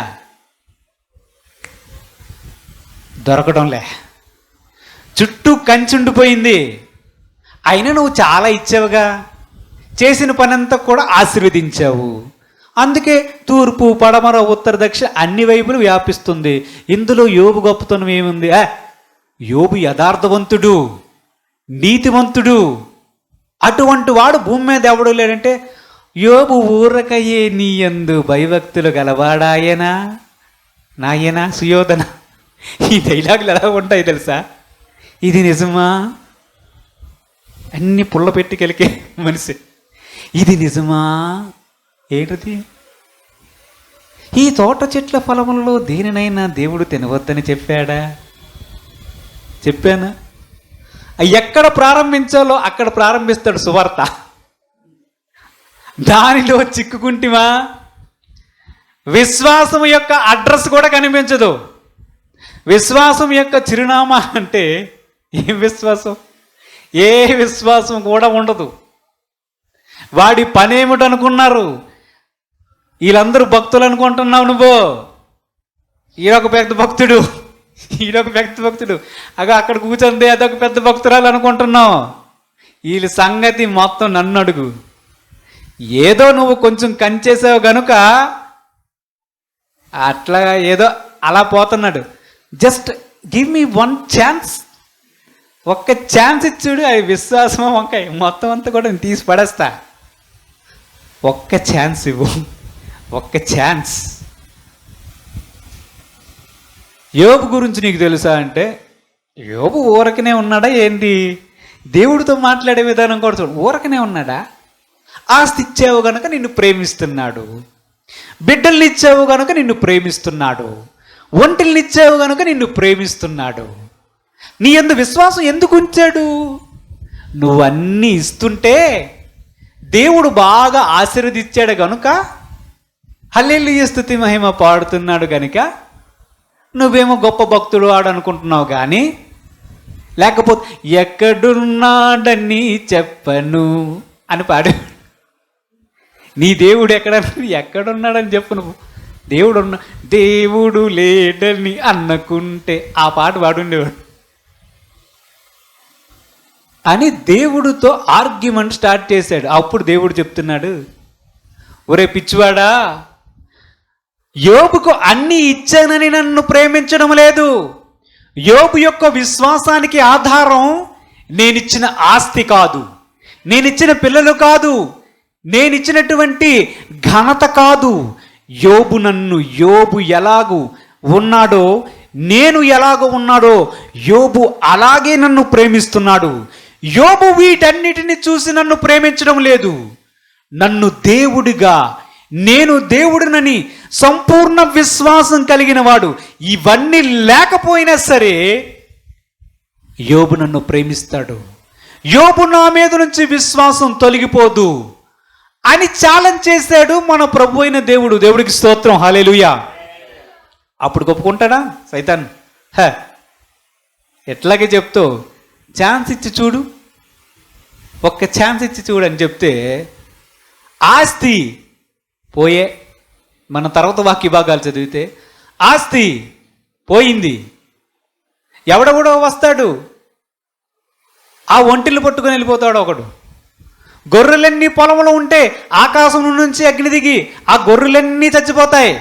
దొరకడంలే. చుట్టూ కంచి ఉండిపోయింది. అయినా నువ్వు చాలా ఇచ్చావుగా, చేసిన పనంతా కూడా ఆశీర్వదించావు. అందుకే తూర్పు, పడమర, ఉత్తర, దక్షిణ అన్ని వైపులు వ్యాపిస్తుంది. ఇందులో యోబు గొప్పతనం ఏముంది? యోబు యథార్థవంతుడు, నీతివంతుడు. అటువంటి వాడు భూమి మీద ఎవడు లేడంటే యోబు ఊరకయ్యే నీ యందు భయభక్తులు గలవాడాయనా నాయనా సుయోధన. ఈ డైలాగులు ఎలా ఉంటాయి తెలుసా? ఇది నిజమా? అన్ని పుల్ల పెట్టి కలిగే మనిషి. ఇది నిజమా? ఏంటది? ఈ తోట చెట్ల ఫలములలో దేనినైనా దేవుడు తినవద్దని చెప్పాడా? చెప్పానా? ఎక్కడ ప్రారంభించాలో అక్కడ ప్రారంభిస్తాడు సువార్త. దానిలో చిక్కుకుంటివా? విశ్వాసం యొక్క అడ్రస్ కూడా కనిపించదు. విశ్వాసం యొక్క చిరునామా అంటే ఏం విశ్వాసం? ఏ విశ్వాసం కూడా ఉండదు. వాడి పనేమిటి అనుకున్నారు? వీళ్ళందరూ భక్తులు అనుకుంటున్నావు నువ్వు. ఈడొక పెద్ద భక్తుడు, ఈడొక పెద్ద భక్తుడు, అక్కడ కూర్చొంది అదొక పెద్ద భక్తురాలు అనుకుంటున్నావు. వీళ్ళ సంగతి మొత్తం నన్ను అడుగు. ఏదో నువ్వు కొంచెం కంచేసావు గనుక అట్లా ఏదో అలా పోతున్నాడు. Just give me one chance. ఒక్క ఛాన్స్ ఇచ్చుడు. అది విశ్వాసమో వంకాయ మొత్తం అంతా కూడా నేను తీసి పడేస్తా. ఒక్క ఛాన్స్ ఇవ్వు, ఒక్క ఛాన్స్. యోబు గురించి నీకు తెలుసా అంటే, యోబు ఊరకనే ఉన్నాడా ఏంటి? దేవుడితో మాట్లాడే విధానం కూడా చూడు. ఊరకనే ఉన్నాడా? ఆస్తి ఇచ్చావు గనుక నిన్ను ప్రేమిస్తున్నాడు, బిడ్డల్ని ఇచ్చావు గనుక నిన్ను ప్రేమిస్తున్నాడు, ఒంటిల్ని ఇచ్చావు గనుక నిన్ను ప్రేమిస్తున్నాడు. నీ యందు విశ్వాసం ఎందుకు ఉంచాడు? నువ్వన్నీ ఇస్తుంటే దేవుడు బాగా ఆశీర్వదించాడు గనుక, హల్లెలూయా స్తుతి మహిమ పాడుతున్నాడు గనుక నువ్వేమో గొప్ప భక్తుడు వాడు అనుకుంటున్నావు. కానీ లేకపోతే ఎక్కడున్నాడని చెప్పను అని పాడు. నీ దేవుడు ఎక్కడున్నాడని చెప్పు. నువ్వు దేవుడు లేడని అనుకుంటే ఆ పాట పాడుండేవాడు అని దేవుడితో ఆర్గ్యుమెంట్ స్టార్ట్ చేశాడు. అప్పుడు దేవుడు చెప్తున్నాడు, ఒరే పిచ్చివాడా, యోబుకు అన్నీ ఇచ్చానని నన్ను ప్రేమించడం లేదు. యోబు యొక్క విశ్వాసానికి ఆధారం నేనిచ్చిన ఆస్తి కాదు, నేనిచ్చిన పిల్లలు కాదు, నేనిచ్చినటువంటి ఘనత కాదు. యోబు ఎలాగూ ఉన్నాడో, నేను ఎలాగో ఉన్నాడో యోబు అలాగే నన్ను ప్రేమిస్తున్నాడు. యోబు వీటన్నిటిని చూసి నన్ను ప్రేమించడం లేదు. నన్ను దేవుడిగా, నేను దేవుడినని సంపూర్ణ విశ్వాసం కలిగిన వాడు. ఇవన్నీ లేకపోయినా సరే యోబు నన్ను ప్రేమిస్తాడు. యోబు నా మీద నుంచి విశ్వాసం తొలగిపోదు. అని ఛాలెంజ్ చేశాడు మన ప్రభు అయిన దేవుడు. దేవుడికి స్తోత్రం, హల్లెలూయా. అప్పుడు ఒప్పుకుంటాడా సైతాన్? ఎట్లాగే చెప్తావు, ఛాన్స్ ఇచ్చి చూడు, ఒక్క ఛాన్స్ ఇచ్చి చూడు అని చెప్తే ఆస్తి పోయే. మన తర్వాత వాక్య భాగాలు చదివితే ఆస్తి పోయింది. ఎవడెవడో వస్తాడు, ఆ ఒంటిలు పట్టుకొని వెళ్ళిపోతాడు ఒకడు. గొర్రెలన్నీ పొలంలో ఉంటే ఆకాశం నుంచి అగ్ని దిగి ఆ గొర్రెలన్నీ చచ్చిపోతాయి.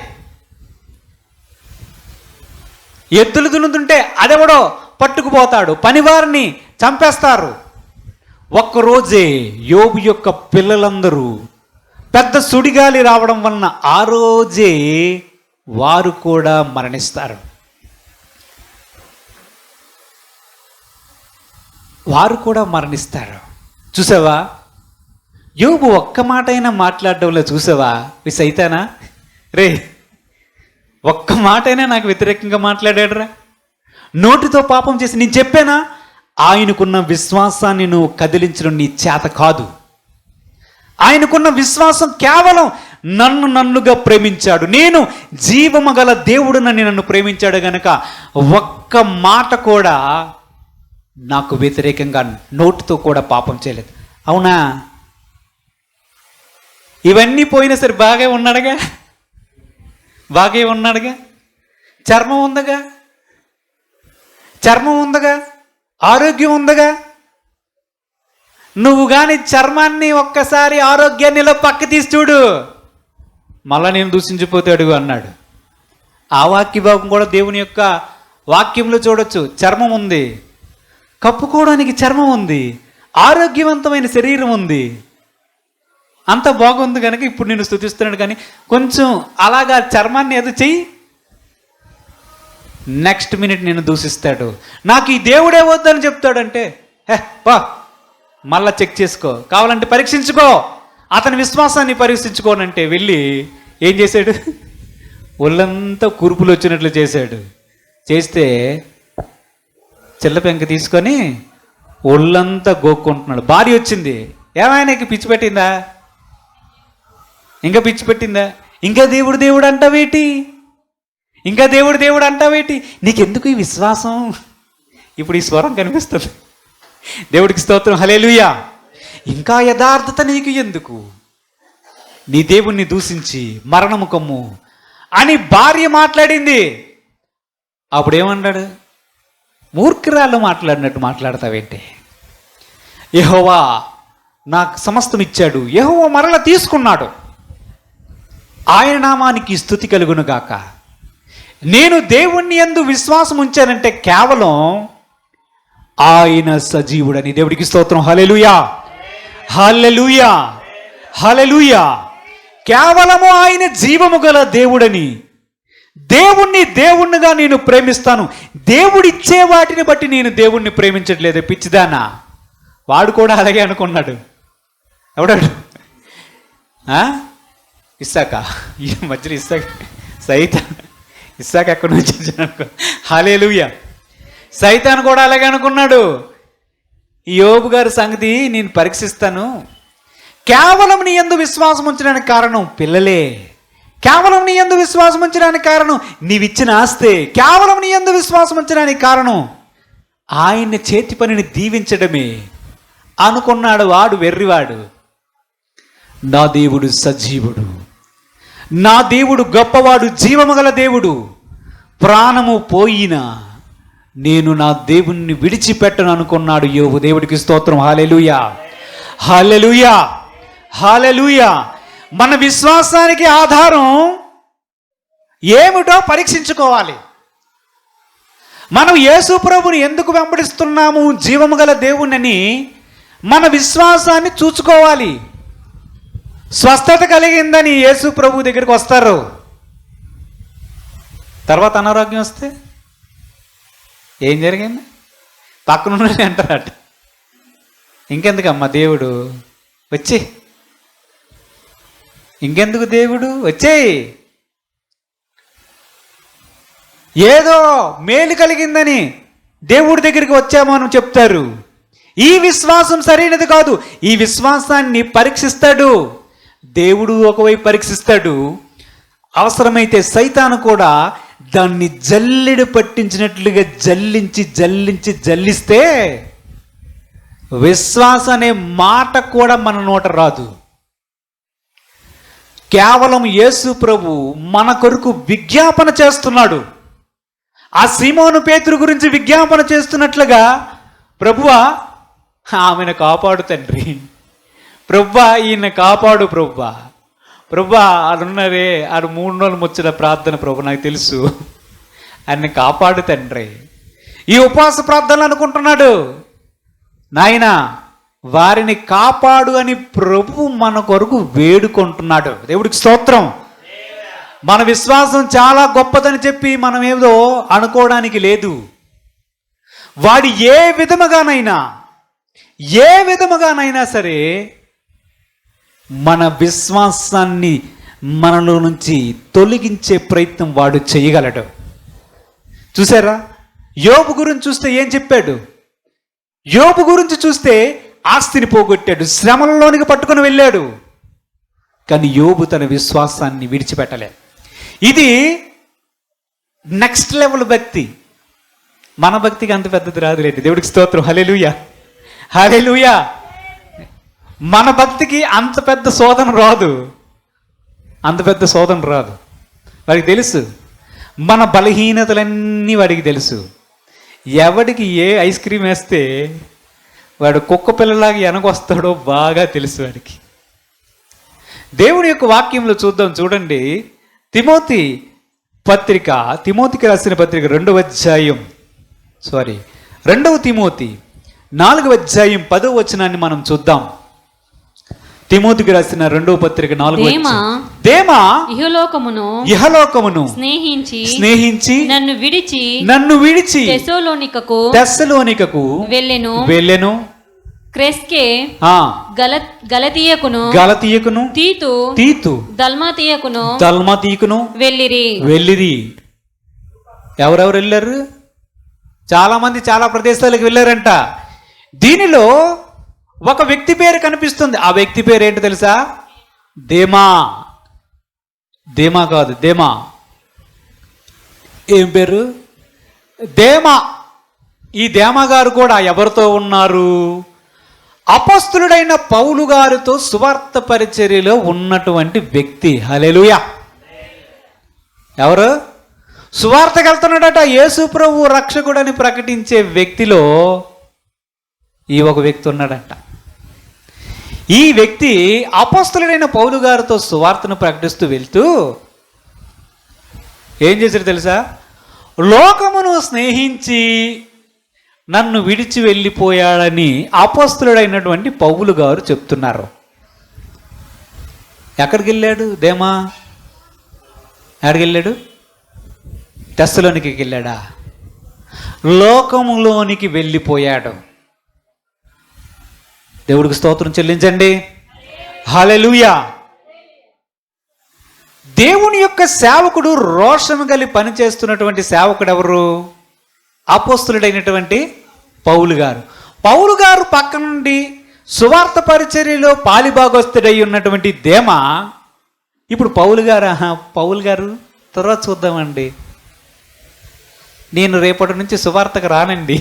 ఎద్దులు దున్నుతుంటే అదెవడో పట్టుకుపోతాడు, పనివారిని చంపేస్తారు. ఒక్కరోజే యోబు యొక్క పిల్లలందరూ పెద్ద సుడిగాలి రావడం వలన ఆ రోజే వారు కూడా మరణిస్తారు. చూసావా, యోబు ఒక్క మాట అయినా మాట్లాడడంలో చూసావా ఈ సైతానా? రే, ఒక్క మాట అయినా నాకు వ్యతిరేకంగా మాట్లాడాడురా. నోటితో పాపం చేసి నేను చెప్పానా? ఆయనకున్న విశ్వాసాన్ని నువ్వు కదిలించడం నీ చేత కాదు. ఆయనకున్న విశ్వాసం కేవలం నన్నుగా ప్రేమించాడు, నేను జీవము గల దేవుడునని నన్ను ప్రేమించాడు గనక ఒక్క మాట కూడా నాకు వ్యతిరేకంగా నోటితో కూడా పాపం చేయలేదు. అవునా? ఇవన్నీ పోయినా సరే బాగా ఉన్నాడుగా, చర్మం ఉందగా, ఆరోగ్యం ఉందగా. నువ్వు కానీ చర్మాన్ని ఒక్కసారి ఆరోగ్యాన్ని పక్క తీసి చూడు, మళ్ళా నేను దూషించిపోతాడు అన్నాడు. ఆ వాక్య భాగం కూడా దేవుని యొక్క వాక్యంలో చూడొచ్చు. చర్మం ఉంది, కప్పుకోవడానికి చర్మం ఉంది, ఆరోగ్యవంతమైన శరీరం ఉంది, అంత బాగుంది కనుక ఇప్పుడు నేను స్తుతిస్తున్నాడు. కానీ కొంచెం అలాగా చర్మాన్ని ఏదో చెయ్యి, నెక్స్ట్ మినిట్ నేను దూషిస్తాడు. నాకు ఈ దేవుడే వద్దని చెప్తాడంటే పా మళ్ళా చెక్ చేసుకో, కావాలంటే పరీక్షించుకో, అతని విశ్వాసాన్ని పరీక్షించుకోనంటే వెళ్ళి ఏం చేశాడు? ఒళ్ళంతా కురుపులు వచ్చినట్లు చేస్తే చిల్లపెంక తీసుకొని ఒళ్ళంతా గోక్కుంటున్నాడు. భార్య వచ్చింది, ఏమైనా పిచ్చి పెట్టిందా? ఇంకా పిచ్చి పెట్టిందా? ఇంకా దేవుడు అంటావేటి? ఇంకా దేవుడు అంటావేటి? నీకెందుకు ఈ విశ్వాసం? ఇప్పుడు ఈ స్వరం కనిపిస్తుంది. దేవుడికి స్తోత్రం, హల్లెలూయా. ఇంకా యథార్థత నీకు ఎందుకు? నీ దేవుణ్ణి దూషించి మరణము కమ్ము అని భార్య మాట్లాడింది. అప్పుడేమన్నాడు? మూర్ఖురాలు మాట్లాడినట్టు మాట్లాడతావేంటి? యెహోవా నాకు సమస్తం ఇచ్చాడు, యెహోవా మరల తీసుకున్నాడు, ఆయన నామానికి స్తుతి కలుగును గాక. నేను దేవుణ్ణి యందు విశ్వాసం ఉంచానంటే కేవలం ఆయన సజీవుడని. దేవుడికి స్తోత్రం, హల్లెలూయా, హల్లెలూయా, హల్లెలూయా. కేవలము ఆయన జీవము గల దేవుడని, దేవుణ్ణిగా నేను ప్రేమిస్తాను. దేవుడిచ్చే వాటిని బట్టి నేను దేవుణ్ణి ప్రేమించట్లేదు. పిచ్చిదానా, వాడు కూడా అలాగే అనుకున్నాడు. ఎవడాడు? ఇస్సాక. ఈ మధ్యలో ఇస్సాక ఎక్కడి నుంచి వచ్చాను? హల్లెలూయా. సైతాను కూడా అలాగే అనుకున్నాడు. ఈ యోబు గారి సంగతి నేను పరీక్షిస్తాను. కేవలం నీ యందు విశ్వాసం ఉంచడానికి కారణం పిల్లలే, కేవలం నీ యందు విశ్వాసం ఉంచడానికి కారణం నీవిచ్చిన ఆస్తే, కేవలం నీ యందు విశ్వాసం ఉంచడానికి కారణం ఆయన చేతి పనిని దీవించడమే అనుకున్నాడు. వాడు వెర్రివాడు. నా దేవుడు సజీవుడు, నా దేవుడు గొప్పవాడు, జీవము గల దేవుడు. ప్రాణము పోయినా నేను నా దేవుణ్ణి విడిచిపెట్టను అనుకున్నాడు యోబు. దేవుడికి స్తోత్రం, హల్లెలూయా, హల్లెలూయా, హల్లెలూయా. మన విశ్వాసానికి ఆధారం ఏమిటో పరీక్షించుకోవాలి. మనం యేసు ప్రభుని ఎందుకు వెంబడిస్తున్నాము? జీవము గల దేవుణ్ణి మన విశ్వాసాన్ని చూసుకోవాలి. స్వస్థత కలిగిందని యేసు ప్రభు దగ్గరికి వస్తారు, తర్వాత అనారోగ్యం వస్తే ఏం జరిగింది? పక్కన అంటారట, ఇంకెందుకమ్మా దేవుడు వచ్చి, ఇంకెందుకు దేవుడు వచ్చేయి, ఏదో మేలు కలిగిందని దేవుడి దగ్గరికి వచ్చామో అని చెప్తారు. ఈ విశ్వాసం సరైనది కాదు. ఈ విశ్వాసాన్ని పరీక్షిస్తాడు. దేవుడు ఒకవైపు పరీక్షిస్తాడు, అవసరమైతే సైతాను కూడా దాన్ని జల్లెడ పట్టించినట్లుగా జల్లించి జల్లించి జల్లిస్తే విశ్వాసం అనే మాట కూడా మన నోట రాదు. కేవలం యేసు ప్రభు మన కొరకు విజ్ఞాపన చేస్తున్నాడు. ఆ సీమోను పేతురు గురించి విజ్ఞాపన చేస్తున్నట్లుగా, ప్రభువా ఆమెను కాపాడు తండ్రి, ప్రభువా ఈయన కాపాడు ప్రభువా, ప్రభువా ఆడున్నారే ఆడు 3 రోజులు ముచ్చిన ప్రార్థన ప్రభు నాకు తెలుసు, ఆయన్ని కాపాడు తండ్రి. ఈ ఉపవాస ప్రార్థనలు అనుకుంటున్నాడు, నాయన వారిని కాపాడు అని ప్రభు మన కొరకు వేడుకుంటున్నాడు. దేవుడికి స్తోత్రం. మన విశ్వాసం చాలా గొప్పదని చెప్పి మనం ఏదో అనుకోవడానికి లేదు. వాడు ఏ విధముగానైనా సరే మన విశ్వాసాన్ని మనలో నుంచి తొలగించే ప్రయత్నం వాడు చేయగలడు. చూసారా, యోబు గురించి చూస్తే ఏం చెప్పాడు? యోబు గురించి చూస్తే ఆస్తిని పోగొట్టాడు, శ్రమలలోనికి పట్టుకొని వెళ్ళాడు, కానీ యోబు తన విశ్వాసాన్ని విడిచిపెట్టలే. ఇది నెక్స్ట్ లెవెల్ భక్తి. మన భక్తికి అంత పెద్దది రాదులేండి. దేవుడికి స్తోత్రం. హల్లెలూయా, హల్లెలూయా. మన భక్తికి అంత పెద్ద శోధన రాదు, వాడికి తెలుసు. మన బలహీనతలన్నీ వాడికి తెలుసు. ఎవడికి ఏ ఐస్ క్రీమ్ వేస్తే వాడు కుక్క పిల్లలాగా వెనకొస్తాడో బాగా తెలుసు వాడికి. దేవుడి యొక్క వాక్యంలో చూడండి. తిమోతికి రాసిన పత్రిక 2వ తిమోతి 4వ అధ్యాయం 10వ వచనాన్ని మనం చూద్దాం. తిమోతికి రాసిన 2వ పత్రిక 4వ వచనం. దేమా ఇహలోకమును స్నేహించి నన్ను విడిచి తెస్సలోనికకు వెళ్ళెను. క్రెస్కే గలతీయకును తీతు దల్మాతీయకును వెళ్ళిరి. ఎవరెవరు వెళ్ళారు? చాలా మంది చాలా ప్రదేశాలకు వెళ్ళారంట. దీనిలో ఒక వ్యక్తి పేరు కనిపిస్తుంది. ఆ వ్యక్తి పేరు ఏంటో తెలుసా? దేమా కాదు, దేమా. ఏం పేరు? దేమా. ఈ దేమా గారు కూడా ఎవరితో ఉన్నారు? అపొస్తలుడైన పౌలు గారితో సువార్త పరిచర్యలో ఉన్నటువంటి వ్యక్తి. హల్లెలూయా. ఎవరు? సువార్తకి వెళ్తున్నాడట. యేసు ప్రభు రక్షకుడని ప్రకటించే వ్యక్తిలో ఈ ఒక వ్యక్తి ఉన్నాడంట. ఈ వ్యక్తి అపొస్తలుడైన పౌలు గారితో సువార్తను ప్రకటిస్తూ వెళ్తూ ఏం చేశాడు తెలుసా? లోకమును స్నేహించి నన్ను విడిచి వెళ్ళిపోయాడని అపొస్తలుడైనటువంటి పౌలు గారు చెప్తున్నారు. ఎక్కడికి వెళ్ళాడు దేమా? ఎక్కడికి వెళ్ళాడు? తెస్సలోనికి వెళ్ళాడా? లోకములోనికి వెళ్ళిపోయాడు. దేవుడికి స్తోత్రం చెల్లించండి. హల్లెలూయా. దేవుని యొక్క సేవకుడు, రోషము కలిగి పనిచేస్తున్నటువంటి సేవకుడు ఎవరు? అపొస్తలుడైనటువంటి పౌలు గారు. పౌలు గారు పక్క నుండి సువార్త పరిచర్యలో పాలిభాగస్తుడై ఉన్నటువంటి దేమా ఇప్పుడు పౌలు గారు తర్వాత చూద్దామండి, నేను రేపటి నుంచి సువార్తకు రానండి,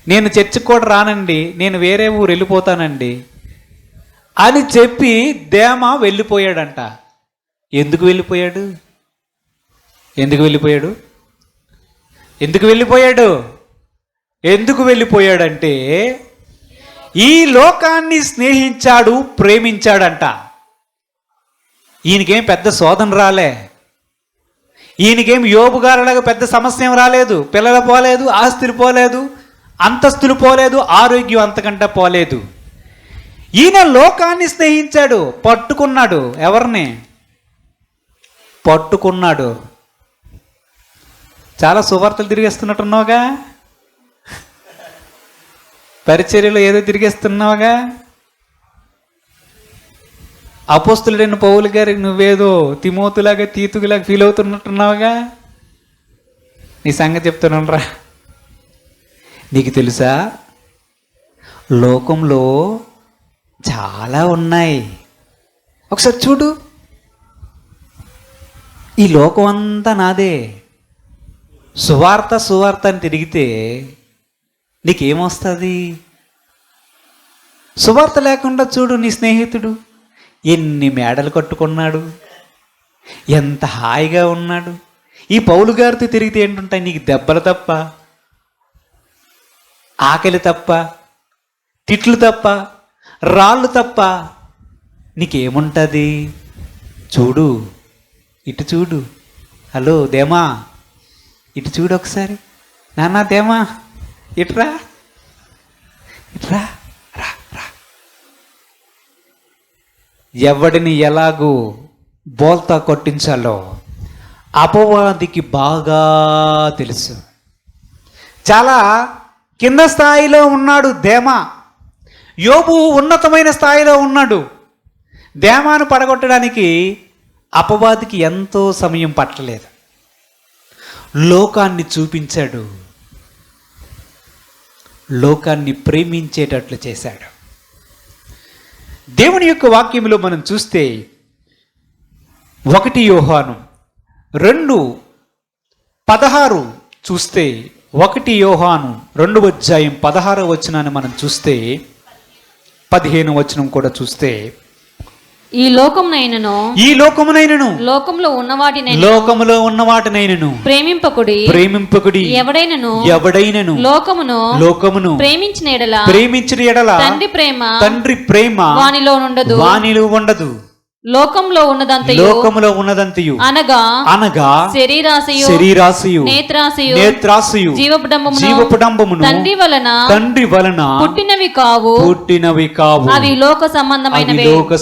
నేను చర్చికి కూడా రానండి, నేను వేరే ఊరు వెళ్ళిపోతానండి అని చెప్పి దేమా వెళ్ళిపోయాడంట. ఎందుకు వెళ్ళిపోయాడంటే ఈ లోకాన్ని స్నేహించాడు, ప్రేమించాడంట. ఈయనకేం పెద్ద శోధన రాలే, ఈయనకేం యోబు గారులాగా పెద్ద సమస్య ఏం రాలేదు. పిల్లలు పోలేదు, ఆస్తులు పోలేదు, అంతస్తులు పోలేదు, ఆరోగ్యం అంతకంటే పోలేదు. ఈయన లోకాన్ని స్నేహించాడు, పట్టుకున్నాడు. ఎవరిని పట్టుకున్నాడు? చాలా సువార్తలు తిరిగేస్తున్నట్టున్నావుగా, పరిచర్యలో ఏదో తిరిగేస్తున్నావుగా. అపొస్తలుడైన పౌలు గారికి నువ్వేదో తిమోతిలాగా తీతులాగా ఫీల్ అవుతున్నట్టున్నావుగా. నీ సంగతి చెప్తున్నాను రా. నీకు తెలుసా, లోకంలో చాలా ఉన్నాయి. ఒకసారి చూడు, ఈ లోకం అంతా నాదే, సువార్త అని తిరిగితే నీకేమొస్తుంది? సువార్త లేకుండా చూడు, నీ స్నేహితుడు ఎన్ని మేడలు కట్టుకున్నాడు, ఎంత హాయిగా ఉన్నాడు. ఈ పౌలు గారితో తిరిగితే ఏంటుంటాయి? నీకు దెబ్బలు తప్ప, ఆకలి తప్ప, తిట్లు తప్ప, రాళ్ళు తప్ప నీకేముంటుంది? చూడు, ఇటు చూడు. హలో దేమా, ఇటు చూడు ఒకసారి. నాన్న దేమా, ఇట్రా ఇట్రా, రా రా. ఎవడిని ఎలాగూ బోల్తా కొట్టించాలో అపవాదికి బాగా తెలుసు. చాలా కింద స్థాయిలో ఉన్నాడు దేమా. యోబు ఉన్నతమైన స్థాయిలో ఉన్నాడు. దేమాను పడగొట్టడానికి అపవాదికి ఎంతో సమయం పట్టలేదు. లోకాన్ని చూపించాడు, లోకాన్ని ప్రేమించేటట్లు చేశాడు. దేవుని యొక్క వాక్యంలో మనం చూస్తే 1 యోహాను 2:16 చూస్తే, 1 యోహాను 2:16 మనం చూస్తే, 15 కూడా చూస్తే, ఈ లోకమునైనను లోకములో ఉన్న వాటినైనను ప్రేమింపకుడి. ఎవడైనను లోకమును ప్రేమించిన ఎడల తండ్రి ప్రేమ వానిలో ఉండదు. లోకంలో ఉన్నదంతయు అనగా శరీరాశయు నేత్రాశయు జీవపుడంబమును తండ్రి వలన పుట్టినవి కావు, అవి లోక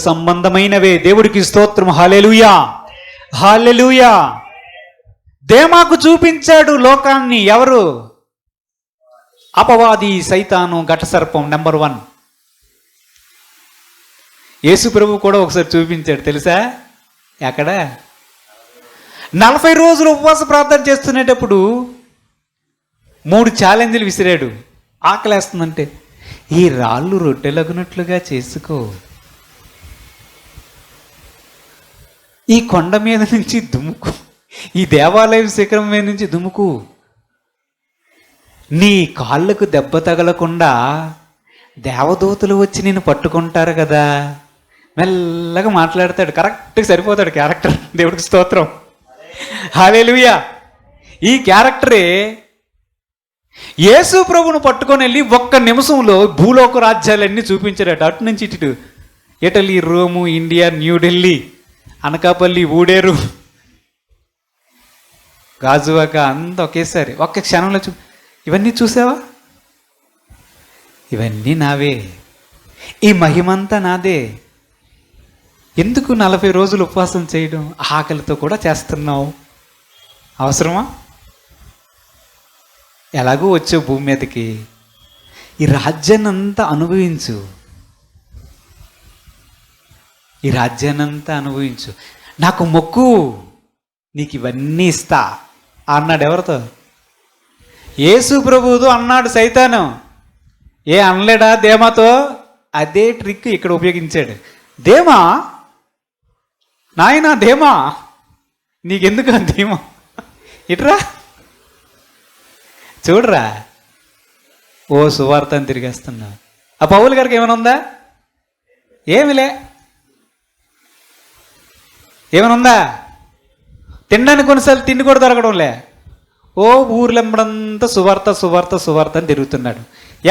సంబంధమైనవే. దేవుడికి స్తోత్రం. హల్లెలూయా, హల్లెలూయా. దేమాకు చూపించాడు లోకాన్ని. ఎవరు? అపవాది, సైతాను, ఘటసర్పం. నెంబర్ 1 యేసు ప్రభు కూడా ఒకసారి చూపించాడు, తెలుసా? ఎక్కడ? 40 రోజులు ఉపవాస ప్రార్థన చేస్తునేటప్పుడు 3 ఛాలెంజ్లు విసిరాడు. ఆకలేస్తుందంటే, ఈ రాళ్ళు రొట్టెలగునట్లుగా చేసుకో, ఈ కొండ మీద నుంచి దుముకు, ఈ దేవాలయం శిఖరం మీద నుంచి దుముకు, నీ కాళ్ళకు దెబ్బ తగలకుండా దేవదూతలు వచ్చి నేను పట్టుకుంటారు కదా. మెల్లగా మాట్లాడతాడు. కరెక్ట్గా సరిపోతాడు క్యారెక్టర్. దేవుడికి స్తోత్రం. హల్లెలూయా. ఈ క్యారెక్టరే యేసు ప్రభువును పట్టుకొని వెళ్ళి 1 నిమిషంలో భూలోక రాజ్యాలన్నీ చూపించాడట. అటు నుంచి ఇటు, Italy, Rome, India, New Delhi, Anakapalli, Uderu, Gajuwaka అంతా ఒకేసారి 1 క్షణంలో ఇవన్నీ చూసావా? ఇవన్నీ నావే, ఈ మహిమంతా నాదే. ఎందుకు 40 రోజులు ఉపవాసం చేయడం? ఆకలితో కూడా చేస్తున్నావు, అవసరమా? ఎలాగూ వచ్చావు భూమి మీదకి, ఈ రాజ్యాన్ని అంతా అనుభవించు, ఈ రాజ్యాన్ని అంతా అనుభవించు, నాకు మొక్కు, నీకు ఇవన్నీ ఇస్తా అన్నాడు. ఎవరితో? యేసు ప్రభువుతో అన్నాడు సైతాను. అనలేడా దేమాతో? అదే ట్రిక్ ఇక్కడ ఉపయోగించాడు. దేమా, నాయనా దేమా, నీకెందుకు ఆ ధీమా? ఇట్రా చూడరా, ఓ సువార్త అని తిరిగేస్తున్నా. ఆ పౌలు గారికి ఏమైనా ఉందా? ఏమిలే. ఏమైనా ఉందా? తినడానికి కొన్నిసార్లు తిండి కూడా దొరకడంలే. ఓ ఊర్లెంబడంతా సువార్త అని తిరుగుతున్నాడు.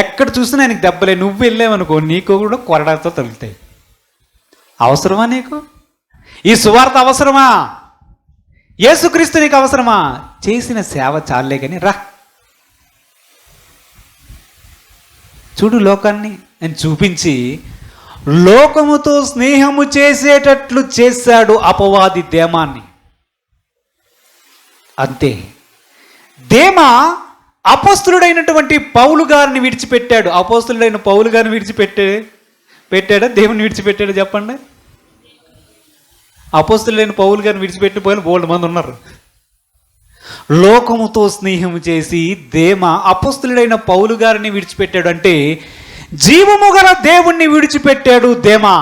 ఎక్కడ చూసినా ఆయనకి దెబ్బలే. నువ్వు వెళ్ళావనుకో, నీకు కూడా కొరడాతో తగులుతాయి. అవసరమా నీకు ఈ సువార్త? అవసరమా? యేసుక్రీస్తు నీకు అవసరమా? చేసిన సేవ చాలే కానీ రా చూడు లోకాన్ని అని చూపించి లోకముతో స్నేహము చేసేటట్లు చేశాడు అపవాది దేమాన్ని. అంతే. దేమా అపోస్తులుడైనటువంటి పౌలు గారిని విడిచిపెట్టాడు. అపోస్తులుడైన పౌలు గారిని పెట్టాడా? దేవుని విడిచిపెట్టాడు? చెప్పండి. అపోస్తులుడైన పౌలు గారిని విడిచిపెట్టిపోయిన బోల్డ్ మంది ఉన్నారు. లోకముతో స్నేహం చేసి దేమా అపోస్తులుడైన పౌలు గారిని విడిచిపెట్టాడు. అంటే జీవము గల దేవుణ్ణి విడిచిపెట్టాడు దేమా.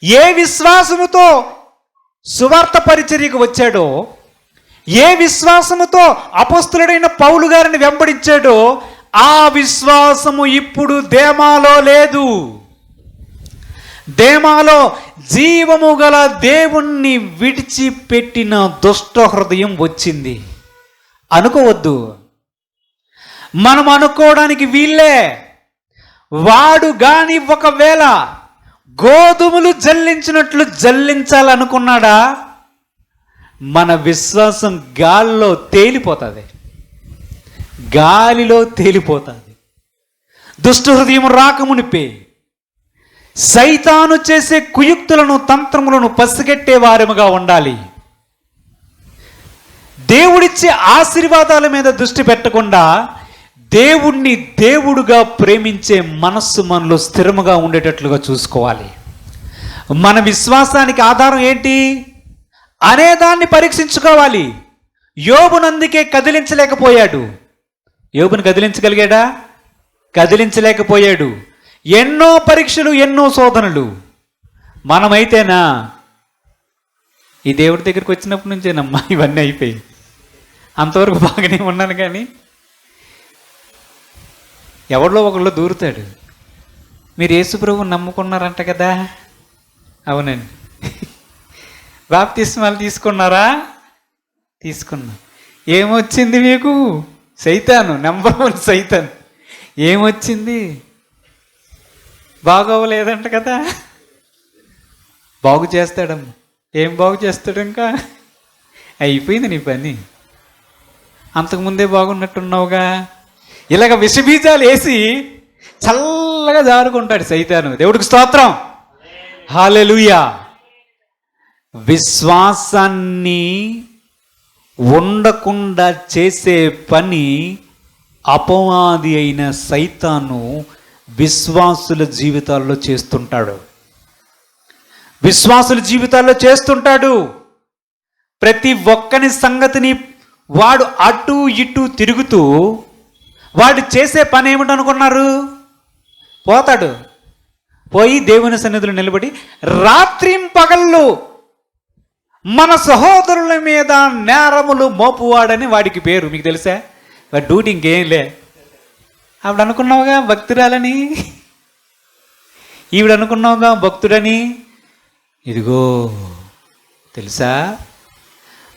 ఏ విశ్వాసముతో సువార్త పరిచర్యకు వచ్చాడో, ఏ విశ్వాసముతో అపొస్తలుడైన పౌలు గారిని వెంబడించాడో ఆ విశ్వాసము ఇప్పుడు దేమాలో లేదు. దేమాలో జీవము గల దేవుణ్ణి విడిచిపెట్టిన దుష్ట హృదయం వచ్చింది. అనుకోవద్దు, మనం అనుకోవడానికి వీళ్ళే. వాడు గాని ఒకవేళ గోధుమలు జల్లించినట్లు జల్లించాలనుకున్నాడా, మన విశ్వాసం గాలిలో తేలిపోతుంది, గాలిలో తేలిపోతుంది. దుష్ట హృదయం రాకమునిపే సైతాను చేసే కుయుక్తులను తంత్రములను పసిగట్టే వారముగా ఉండాలి. దేవుడిచ్చే ఆశీర్వాదాల మీద దృష్టి పెట్టకుండా దేవుణ్ణి దేవుడుగా ప్రేమించే మనస్సు మనలో స్థిరముగా ఉండేటట్లుగా చూసుకోవాలి. మన విశ్వాసానికి ఆధారం ఏంటి అనేదాన్ని పరీక్షించుకోవాలి. యోబునందుకే కదిలించలేకపోయాడు. యోబుని కదిలించగలిగాడా? కదిలించలేకపోయాడు. ఎన్నో పరీక్షలు, ఎన్నో శోధనలు. మనమైతేనా ఈ దేవుడి దగ్గరికి వచ్చినప్పటి నుంచేనమ్మా ఇవన్నీ అయిపోయి. అంతవరకు బాగానే ఉన్నాను, కానీ ఎవరిలో ఒకళ్ళు దూరుతాడు. మీరు యేసుప్రభువుని నమ్ముకున్నారంట కదా? అవునండి. బాప్తిస్మాలు తీసుకున్నారా? తీసుకున్నా. ఏమొచ్చింది మీకు? సైతాను, నెంబర్ 1 సైతాన్. ఏమొచ్చింది? బాగోవలేదంట కదా? బాగు చేస్తాడమ్మా. ఏం బాగు చేస్తాడు? ఇంకా అయిపోయింది నీ పని. అంతకుముందే బాగున్నట్టున్నావుగా. ఇలాగ విషబీజాలు వేసి చల్లగా జారుకుంటాడు సైతాను. దేవుడికి స్తోత్రం, హల్లెలూయా. విశ్వాసాన్ని ఉండకుండా చేసే పని అపవాది అయిన సైతాను విశ్వాసుల జీవితాల్లో చేస్తుంటాడు. విశ్వాసుల జీవితాల్లో చేస్తుంటాడు. ప్రతి ఒక్కని సంగతిని వాడు అటు ఇటు తిరుగుతూ వాడు చేసే పని ఏమిటనుకున్నారు? పోతాడు, పోయి దేవుని సన్నిధిలో నిలబడి రాత్రింపగళ్ళు మన సహోదరుల మీద నేరములు మోపువాడని వాడికి పేరు. మీకు తెలుసా? వాడి డ్యూటీ ఇంకేం లే. ఆవిడ అనుకున్నావుగా భక్తురాలని, ఈవిడ అనుకున్నావుగా భక్తుడని, ఇదిగో తెలుసా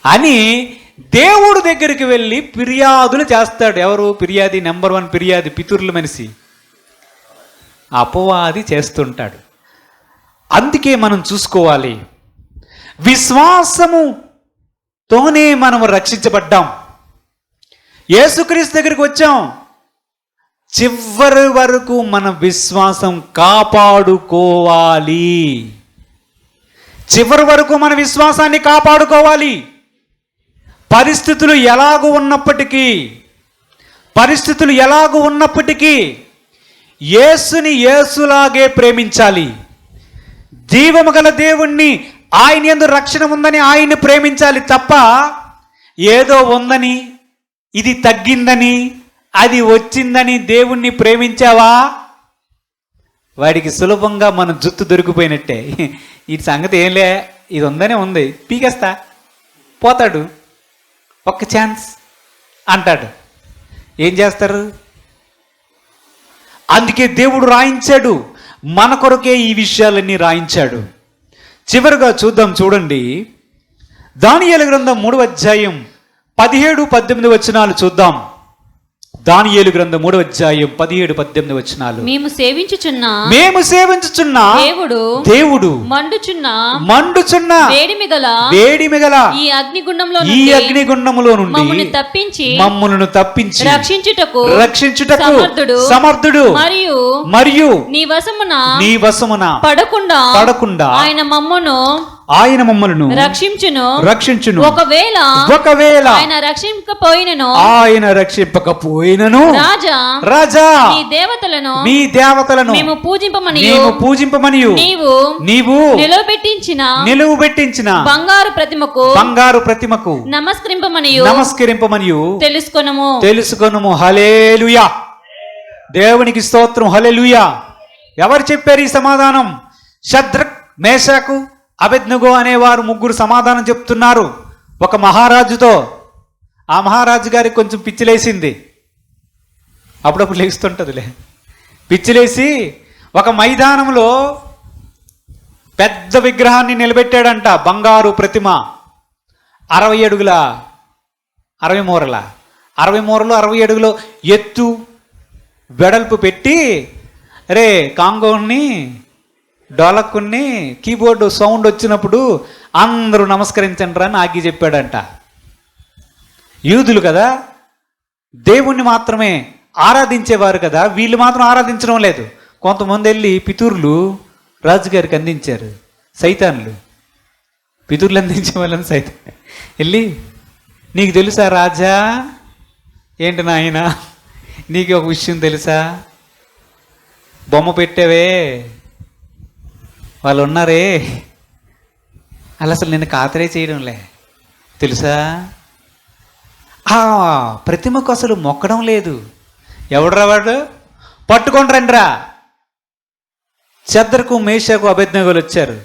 అని దేవుడి దగ్గరికి వెళ్ళి ఫిర్యాదులు చేస్తాడు. ఎవరు ఫిర్యాది? నెంబర్ 1 ఫిర్యాది పితరుల మనిషి అపవాది చేస్తుంటాడు. అందుకే మనం చూసుకోవాలి, విశ్వాసముతోనే మనం రక్షించబడ్డాం. యేసుక్రీస్తు దగ్గరికి వచ్చాం. చివరి వరకు మన విశ్వాసం కాపాడుకోవాలి. చివరి వరకు మన విశ్వాసాన్ని కాపాడుకోవాలి. పరిస్థితులు ఎలాగూ ఉన్నప్పటికీ యేసుని యేసులాగే ప్రేమించాలి. జీవము గల దేవుణ్ణి, ఆయన యందు రక్షణ ఉందని ఆయన్ని ప్రేమించాలి తప్ప ఏదో ఉందని, ఇది తగ్గిందని, అది వచ్చిందని దేవుణ్ణి ప్రేమించావా, వాడికి సులభంగా మన జుత్తు దొరికిపోయినట్టే. ఈ సంగతి ఏంలే, ఇది ఉందనే ఉంది, పీకేస్తా, పోతాడు, ఒక్క ఛాన్స్ అంటాడు. ఏం చేస్తారు? అందుకే దేవుడు రాయించాడు, మన కొరకే ఈ విషయాలన్నీ రాయించాడు. చివరిగా చూద్దాం, చూడండి. దానియేలు గ్రంథం 3వ అధ్యాయం 17-18 వచనాలు చూద్దాం. దానియేలు గ్రంథం 3వ అధ్యాయం 17-18 వచనాలు. మేము సేవించుచున్న దేవుడు మండుచున్న వేడిమిగల ఈ అగ్నిగుండములో నుండి మమ్ములను తప్పించి రక్షించుటకు సమర్థుడు మరియు నీ వశమున పడకుండా ఆయన మమ్మలను రక్షించును. ఒకవేళ ఆయన రక్షింపకపోయినను రాజా నీ దేవతలను మేము పూజింపమనియు నీవు నిలువబెట్టించిన బంగారు ప్రతిమకు నమస్కరింపమనియు తెలుసుకొనుము. హల్లెలూయా, దేవునికి స్తోత్రం, హల్లెలూయా. ఎవరు చెప్పారు ఈ సమాధానం? షద్రక్, మేషాకు అబేద్నెగో అనేవారు ముగ్గురు సమాధానం చెప్తున్నారు ఒక మహారాజుతో. ఆ మహారాజు గారికి కొంచెం పిచ్చిలేసింది, అప్పుడప్పుడు లేస్తుంటుందిలే. పిచ్చిలేసి ఒక మైదానంలో పెద్ద విగ్రహాన్ని నిలబెట్టాడంట, బంగారు ప్రతిమ, 60 అడుగుల 60 మూరల 60 మూరలు 60 అడుగులు ఎత్తు వెడల్పు పెట్టి, అరే కాంగోని డోలక్కుని కీబోర్డు సౌండ్ వచ్చినప్పుడు అందరూ నమస్కరించండి అని ఆగి చెప్పాడంట. యూదులు కదా, దేవుణ్ణి మాత్రమే ఆరాధించేవారు కదా, వీళ్ళు మాత్రం ఆరాధించడం లేదు. కొంతమంది వెళ్ళి పితూర్లు రాజుగారికి అందించారు, సైతాన్లు. పితూర్లు అందించే వాళ్ళని సైతాన్ వెళ్ళి, నీకు తెలుసా రాజా, ఏంటి నాయన నీకు ఒక విషయం తెలుసా, బొమ్మ పెట్టావే వాళ్ళు ఉన్నారే వాళ్ళు అసలు నేను ఖాతరే చేయడంలే తెలుసా, ఆ ప్రతిమకు అసలు మొక్కడం లేదు. ఎవడురా వాడు, పట్టుకొని రండిరా. శద్రకు మేషకు అబేద్నెగోలు వచ్చారు.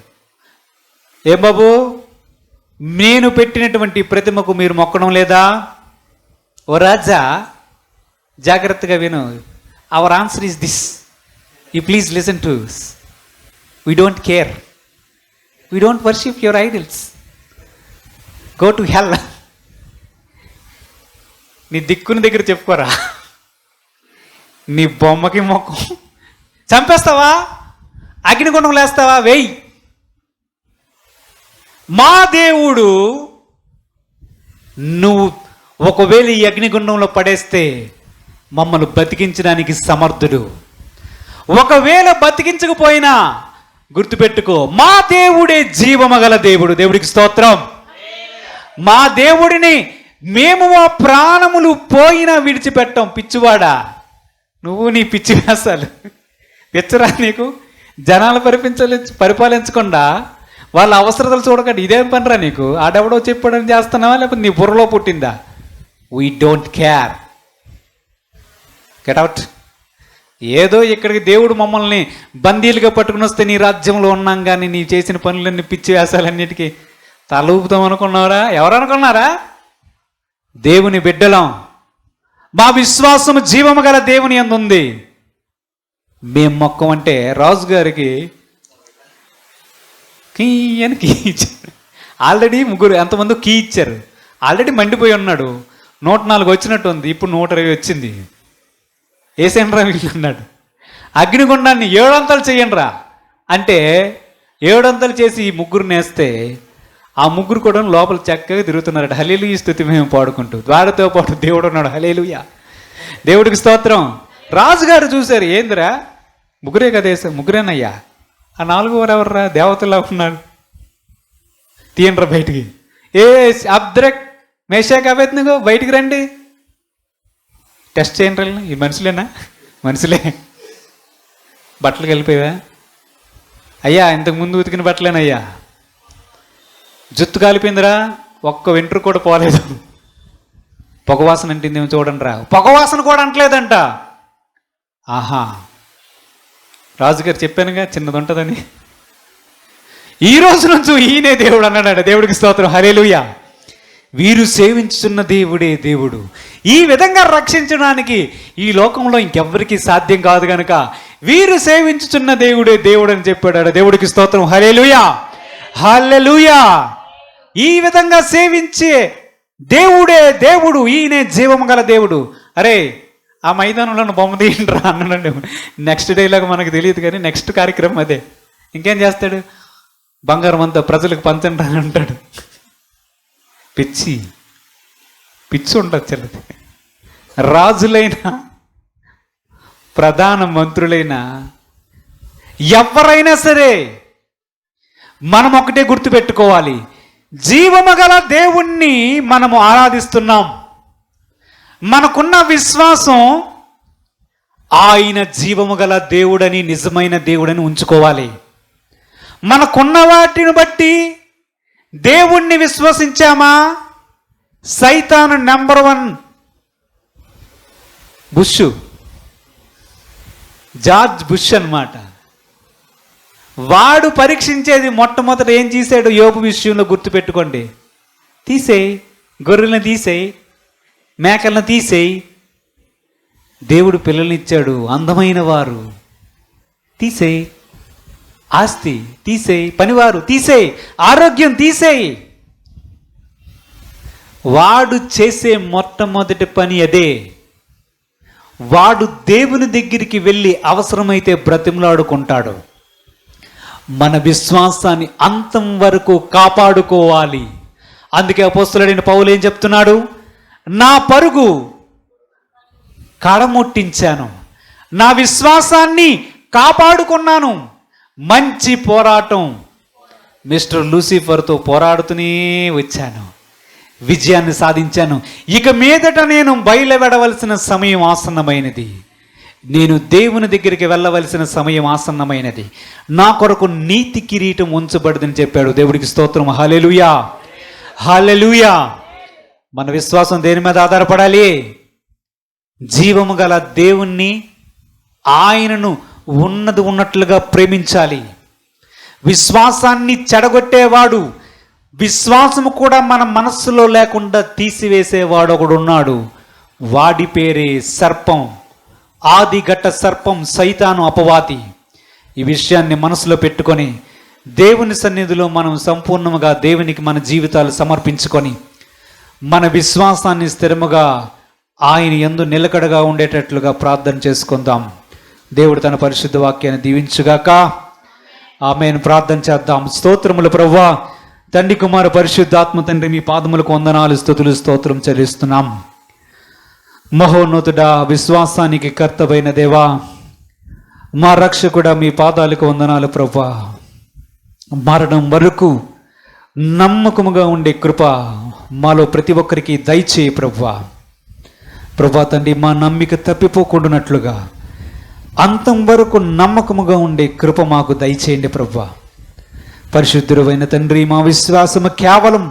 ఏం బాబు, నేను పెట్టినటువంటి ప్రతిమకు మీరు మొక్కడం లేదా? ఓ రాజా జాగ్రత్తగా విను, our answer is this, you please listen to us. We don't care. We don't worship your idols. Go to hell. నీ దిక్కుని దగ్గర చెప్పుకోరా, నీ బొమ్మకి మొక్కం, చంపేస్తావా, అగ్నిగుండం లేస్తావా, వేయి. మా దేవుడు నువ్వు ఒకవేళ ఈ అగ్నిగుండంలో పడేస్తే మమ్మల్ని బతికించడానికి సమర్థుడు. ఒకవేళ బతికించకపోయినా గుర్తుపెట్టుకో, మా దేవుడే జీవమగల దేవుడు. దేవుడికి స్తోత్రం. మా దేవుడిని మేము మా ప్రాణములు పోయినా విడిచిపెట్టాం. పిచ్చివాడా నువ్వు, నీ పిచ్చి వేసాలు పిచ్చరా నీకు? జనాలు పరిపాలించకుండా వాళ్ళ అవసరతలు చూడకండి, ఇదేం పనిరా నీకు? ఆడెవడో చెప్పాడని చేస్తున్నావా, లేకపోతే నీ బుర్రలో పుట్టిందా? We don't care, get out. ఏదో ఇక్కడికి దేవుడు మమ్మల్ని బందీలుగా పట్టుకుని వస్తే నీ రాజ్యంలో ఉన్నాం, కానీ నీ చేసిన పనులన్నీ పిచ్చి వేసాలన్నిటికీ తలూపుతాం అనుకున్నారా? ఎవరు అనుకున్నారా? దేవుని బిడ్డలం, మా విశ్వాసము జీవము గల దేవుని యందు ఉంది. మేము మొక్కం అంటే రాజుగారికి కీ అని కీ ఇచ్చారు. ఆల్రెడీ ముగ్గురు ఎంతమంది కీ ఇచ్చారు, ఆల్రెడీ మండిపోయి ఉన్నాడు. 104 వచ్చినట్టు ఉంది, ఇప్పుడు 120 వచ్చింది. ఏసేండ్రా వీళ్ళు అన్నాడు. అగ్నిగుండాన్ని 7 అంతలు చెయ్యండిరా అంటే 7 అంతలు చేసి ఈ ముగ్గురు నేస్తే ఆ ముగ్గురు కూడా లోపల చక్కగా తిరుగుతున్నారట. హల్లెలూయా స్తుతి మేము పాడుకుంటూ, ద్వారతో పాటు దేవుడు ఉన్నాడు. హల్లెలూయా, దేవుడికి స్తోత్రం. రాజుగారు చూశారు, ఏందిరా ముగ్గురే కదా వేసారు, ముగ్గురేనయ్యా, ఆ 4వ ఎవర్రా, దేవతలా ఉన్నాడు, తీయండ్రా బయటికి. ఏ అబ్ద్రక్ మేషాక్ అబేద్నెగో బయటికి రండి, టెస్ట్ చేయండి. ఈ మనుషులేనా? మనుషులే. బట్టలు కలిపేవా అయ్యా? ఇంతకుముందు ఉతికిన బట్టలేనయ్యా. జుత్తు కాలిపోయిందిరా, ఒక్క వెంట్రుక కూడా పోలేదు. పొగవాసన అంటుందేమో చూడండి రా, పొగవాసన కూడా అంటలేదంట. ఆహా, రాజుగారు చెప్పానుగా చిన్నది ఉంటుందని. ఈ రోజు నుంచి ఈయనే దేవుడు అన్నాడు. దేవుడికి స్తోత్రం. హల్లెలూయా. వీరు సేవించుతున్న దేవుడే దేవుడు. ఈ విధంగా రక్షించడానికి ఈ లోకంలో ఇంకెవ్వరికీ సాధ్యం కాదు కనుక వీరు సేవించుతున్న దేవుడే దేవుడు అని చెప్పాడు. దేవుడికి స్తోత్రం. హల్లెలూయా, హల్లెలూయా. ఈ విధంగా సేవించే దేవుడే దేవుడు, ఈయనే జీవము గల దేవుడు. అరే ఆ మైదానంలో బొమ్మ తీయండిరా అన్నాడు. నెక్స్ట్ డేలాగా మనకు తెలియదు కానీ నెక్స్ట్ కార్యక్రమం అదే. ఇంకేం చేస్తాడు? బంగారం అంతా ప్రజలకు పంచండి అని అంటాడు. పిచ్చి ఉంటుంది చెల్లది. రాజులైనా ప్రధాన మంత్రులైనా ఎవరైనా సరే మనం ఒకటే గుర్తుపెట్టుకోవాలి, జీవమగల దేవుణ్ణి మనము ఆరాధిస్తున్నాం. మనకున్న విశ్వాసం ఆయన జీవము గల దేవుడని, నిజమైన దేవుడని ఉంచుకోవాలి. మనకున్న వాటిని బట్టి దేవుణ్ణి విశ్వసించామా? సైతాను నెంబర్ 1 జార్జ్ బుష్ అన్నమాట. వాడు పరీక్షించేది మొట్టమొదట ఏం చేశాడు యోబు విషయంలో గుర్తుపెట్టుకోండి. తీసేయి, గొర్రెలను తీసేయి, మేకలను తీసేయి. దేవుడు పిల్లల్ని ఇచ్చాడు, అందమైన వారు తీసేయి, ఆస్తి తీసేయి, పనివారు తీసేయి, ఆరోగ్యం తీసేయి. వాడు చేసే మొట్టమొదటి పని అదే. వాడు దేవుని దగ్గరికి వెళ్ళి అవసరమైతే బ్రతిమలాడుకుంటాడు. మన విశ్వాసాన్ని అంతం వరకు కాపాడుకోవాలి. అందుకే అపోస్తలుడైన పౌలు ఏం చెప్తున్నాడు? నా పరుగు కడముట్టించాను, నా విశ్వాసాన్ని కాపాడుకున్నాను, మంచి పోరాటం మిస్టర్ లూసిఫర్తో పోరాడుతూనే వచ్చాను, విజయాన్ని సాధించాను. ఇక మీదట నేను బయలువెడవలసిన సమయం ఆసన్నమైనది, నేను దేవుని దగ్గరికి వెళ్ళవలసిన సమయం ఆసన్నమైనది, నా కొరకు నీతి కిరీటం ఉంచబడిందని చెప్పాడు. దేవుడికి స్తోత్రం. హల్లెలూయా, హల్లెలూయా. మన విశ్వాసం దేని మీద ఆధారపడాలి? జీవము గల దేవుణ్ణి, ఆయనను ఉన్నది ఉన్నట్లుగా ప్రేమించాలి. విశ్వాసాన్ని చెడగొట్టేవాడు, విశ్వాసము కూడా మన మనస్సులో లేకుండా తీసివేసేవాడు ఒకడు ఉన్నాడు. వాడి పేరే సర్పం, ఆది ఘట్ట సర్పం, సైతాను, అపవాది. ఈ విషయాన్ని మనసులో పెట్టుకొని దేవుని సన్నిధిలో మనం సంపూర్ణంగా దేవునికి మన జీవితాలు సమర్పించుకొని మన విశ్వాసాన్ని స్థిరముగా ఆయన యందు నిలకడగా ఉండేటట్లుగా ప్రార్థన చేసుకుందాం. దేవుడు తన పరిశుద్ధ వాక్యాన్ని దీవించుగాక. ఆమేన్. ప్రార్థన చేద్దాం. స్తోత్రములు ప్రభువా, తండ్రి కుమార పరిశుద్ధాత్మ తండ్రి, మీ పాదములకు వందనాలు, స్తుతులు, స్తోత్రం చెల్లిస్తున్నాం. మహోన్నతుడా, విశ్వాసానికి కర్తవైన దేవా, మా రక్షకుడా, మీ పాదాలకు వందనాలు ప్రభువా. మరణం వరకు నమ్మకముగా ఉండే కృప మాలో ప్రతి ఒక్కరికి దయచేయి ప్రభువా. ప్రభువా తండ్రి, మా నమ్మిక తప్పిపోకుండానట్లుగా అంతం వరకు నమ్మకముగా ఉండే కృప మాకు దయచేయండి ప్రభువా. పరిశుద్ధుడైన తండ్రి, మా విశ్వాసము కేవలం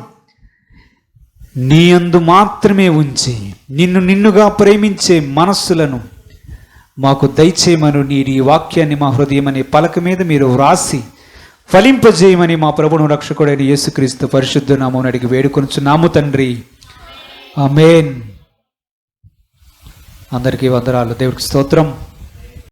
నీ యందు మాత్రమే ఉంచి నిన్నుగా ప్రేమించే మనస్సులను మాకు దయచేయమని నీ వాక్యాన్ని మా హృదయం అనే పలక మీద మీరు వ్రాసి ఫలింపజేయమని మా ప్రభువును రక్షకుడైన యేసుక్రీస్తు పరిశుద్ధ నామమున అడిగి వేడుకొనుచున్నాము తండ్రి. ఆమేన్. అందరికీ వందనాలు. దేవుడికి స్తోత్రం.